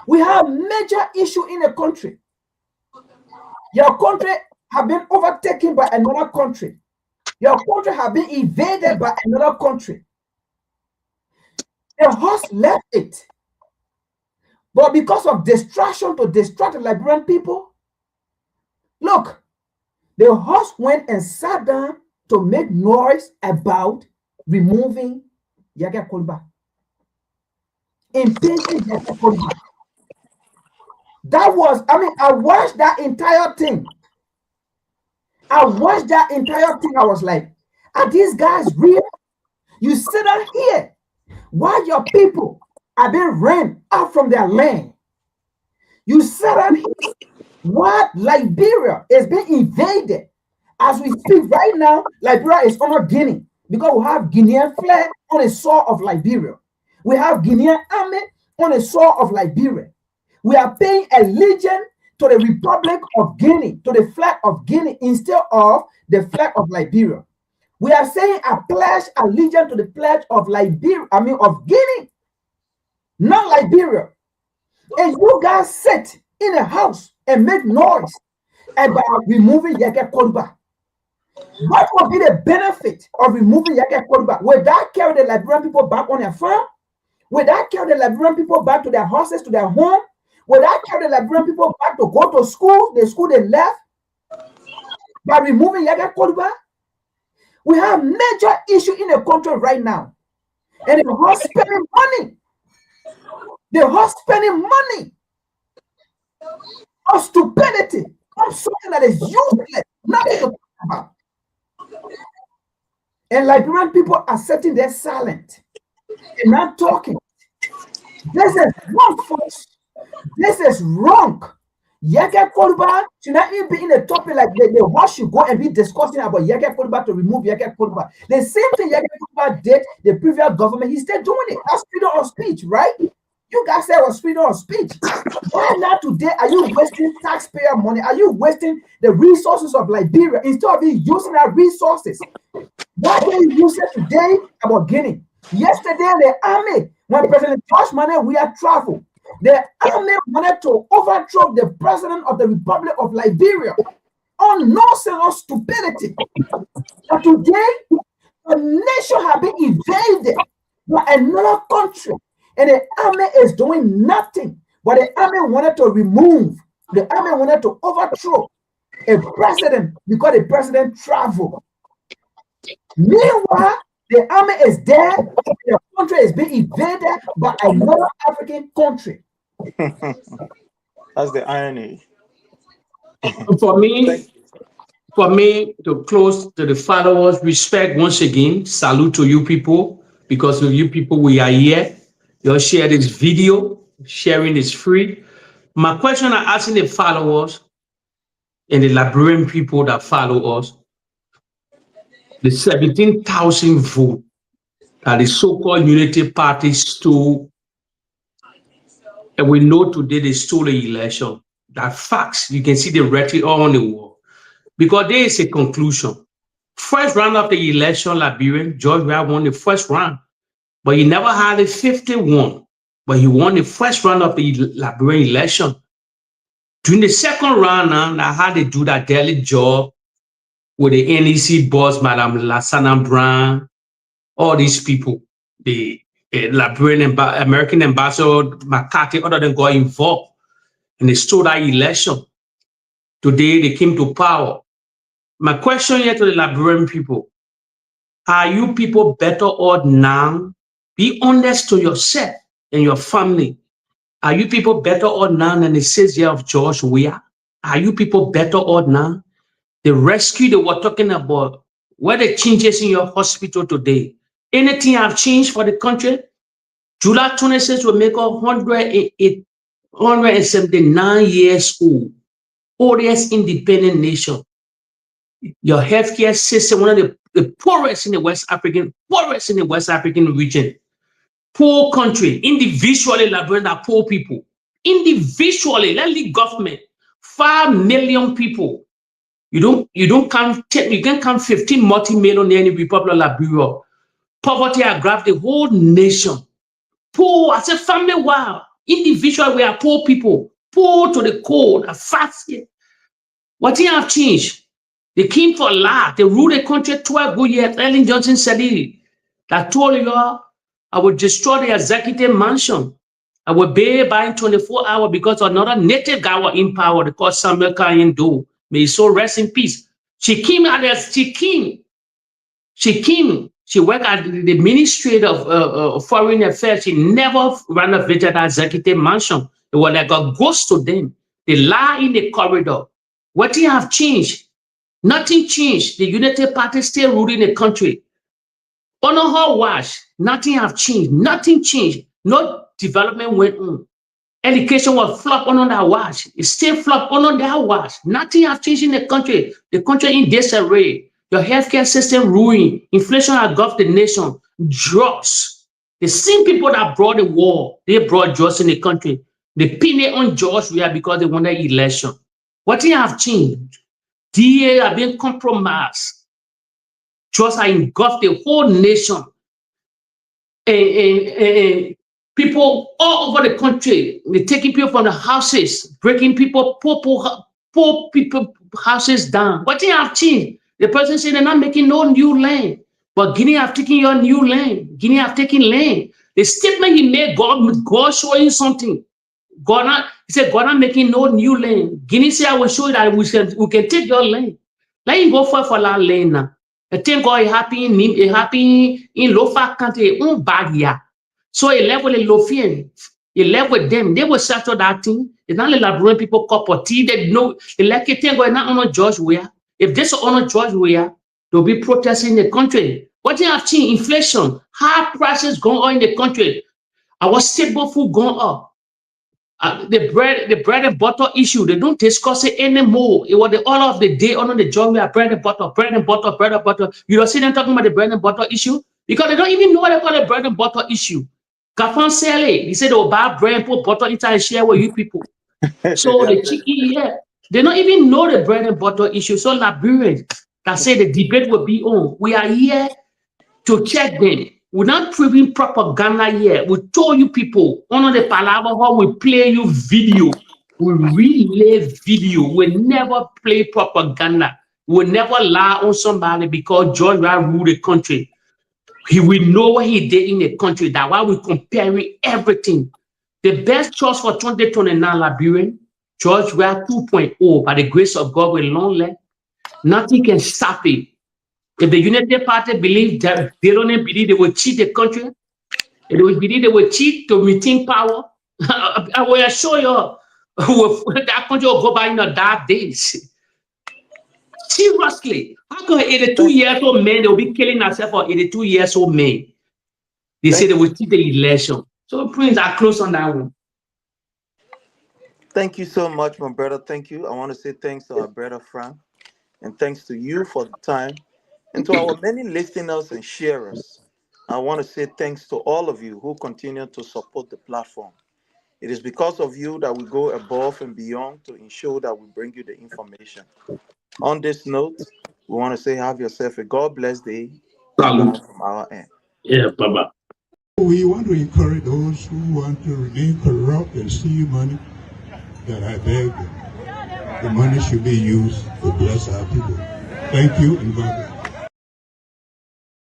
We have major issue in the country. Your country have been overtaken by another country. Your country have been invaded by another country. The House left it. But because of distraction to distract the Liberian people, look, the House went and sat down to make noise about removing Yaga Kolba. Impeaching Yaga Kolba. That was, I watched that entire thing. I was like, are these guys real? You sit down here while your people are being ran out from their land. You sit down here while Liberia is being invaded. As we speak right now, Liberia is under Guinea, because we have Guinean flag on the soil of Liberia. We have Guinean army on the soil of Liberia. We are paying allegiance to the Republic of Guinea, to the flag of Guinea, instead of the flag of Liberia. We are saying I pledge allegiance to the pledge of Liberia, of Guinea. not Liberia. And you guys sit in a house and make noise about removing Yeke Koruba. What will be the benefit of removing Yeke Koruba? Will that carry the Liberian people back on their farm? Will that carry the Liberian people back to their houses, to their home? Will that carry the Liberian people back to go to school, the school they left? By removing Yeke Koruba? We have major issue in the country right now. And the whole spending money. The whole spending money on stupidity, on something that is useless, nothing to talk about. And Liberian people are sitting there silent and not talking. This is wrong, folks. This is wrong. Yeke Koruba should not even be in a topic like the what should go and be discussing about Yeke Koruba to remove Yeke Koruba. The same thing Yeke Koruba did the previous government, he's still doing it. That's freedom of speech, right? You guys said it was freedom of speech. Why not today are you wasting taxpayer money? Are you wasting the resources of Liberia instead of using our resources? Why don't you use it today about Guinea? Yesterday, the army, when President Josh Mane we had traveled, the army wanted to overthrow the president of the Republic of Liberia on nonsense or stupidity. But today, the nation has been invaded by another country, and the army is doing nothing. But the army wanted to remove, the army wanted to overthrow a president because the president traveled. Meanwhile, the army is there, the country is being invaded by another African country. That's the irony. For me, to close to the followers, respect once again, salute to you people. Because of you people, we are here. You'll share this video. Sharing is free. My question I'm asking the followers and the Liberian people that follow us, the 17,000 vote that the so-called Unity Party stole, and we know today they stole the election. That facts, you can see the rhetoric all on the wall. Because there is a conclusion. First round of the election, Liberian, George Weah won the first round, but he never had a 51. But he won the first round of the Liberian election. During the second round, I had to do that daily job with the NEC boss, Madam Lassana Brown, all these people, the Liberian American ambassador McCarthy, all of them got involved, and they stole that election. Today they came to power. My question here to the Liberian people: are you people better off now? Be honest to yourself and your family. Are you people better off now than the 6th year of George Weah? Are you people better off now? The rescue they were talking about, what the changes in your hospital today? Anything have changed for the country? July 26th will make 179 years old, oldest independent nation. Your healthcare system, one of the poorest in the West African region. Poor country, individually, Liberian are poor people. Individually, let's leave government. 5 million people. You can count 15 multi-millionaires in the Republic of Liberia. Poverty has grabbed the whole nation. Poor as a family, wow. Individually, we are poor people. Poor to the core, fast. What thing have changed? They came for life. They ruled the country 12 good years. Ellen Johnson said it. That told you, I will destroy the executive mansion. I will be by in 24 hours because another native guy was in power. They called Samuel Kayen Do. May his soul rest in peace. She came out as she came. She worked at the Ministry of Foreign Affairs. She never renovated that executive mansion. It was like a ghost to them. They lie in the corridor. What thing have changed? Nothing changed. The Unity Party still ruling the country. On her watch, nothing have changed. Nothing changed. No development went on. Education was flop on that watch. It's still flop on that watch. Nothing have changed in the country. The country in disarray. Your healthcare system ruined. Inflation has engulfed the nation. Drugs. The same people that brought the war, they brought drugs in the country. They pinned it on George Weah because they won the election. What thing have changed? DA have been compromised. Drugs have engulfed the whole nation. And People all over the country, they're taking people from the houses, breaking poor people houses down. What thing have changed? The person said they're not making no new land. But Guinea have taken your new land. Guinea have taken land. The statement he made, God showing something. He said, God not making no new land. Guinea said, I will show you that we can take your land. Let him go for that land now. I think God is happy in Lofa country, bad here. So he left with the Lofian. He left with them. They will settle that thing. It's not the Liberian people cup of tea. They know they like it. Thing going not honor George Weah. If this honor George Weah, they'll be protesting in the country. What do you have seen? Inflation, high prices going on in the country. Our staple food going up. The bread and butter issue, they don't discuss it anymore. It was the all of the day on the job. We are bread and butter, bread and butter, bread and butter. You don't see them talking about the bread and butter issue because they don't even know what they call the bread and butter issue. Gafan sell it. He said they'll buy bread and put butter inside and share with you people. So the chicken, yeah, they don't even know the bread and butter issue. So Liberians that say the debate will be on. We are here to check them. We're not proving propaganda here. We told you people, on the Palava Hall, we play you video. We relay video. We never play propaganda. We never lie on somebody because George Weah ruled the country. He will know what he did in the country. That's why we're comparing everything. The best choice for 2029 Liberian, George Weah 2.0, by the grace of God, with long leg. Nothing can stop it. If the United Party believe that they don't believe they will cheat the country, if they believe they will cheat to retain power, I will assure you that country will go by in the dark days. Seriously, how come 82 years old men they will be killing themselves for 82 years old men? They say they will cheat the election. So Prince, I close on that one. Thank you so much, my brother. Thank you. I want to say thanks to our brother Frank, and thanks to you for the time. And to our many listeners and sharers, I want to say thanks to all of you who continue to support the platform. It is because of you that we go above and beyond to ensure that we bring you the information. On this note, we want to say have yourself a God bless day. Bye-bye from our end. Yeah, bye-bye. We want to encourage those who want to remain corrupt and steal money, that I beg them. The money should be used to bless our people. Thank you and God bless.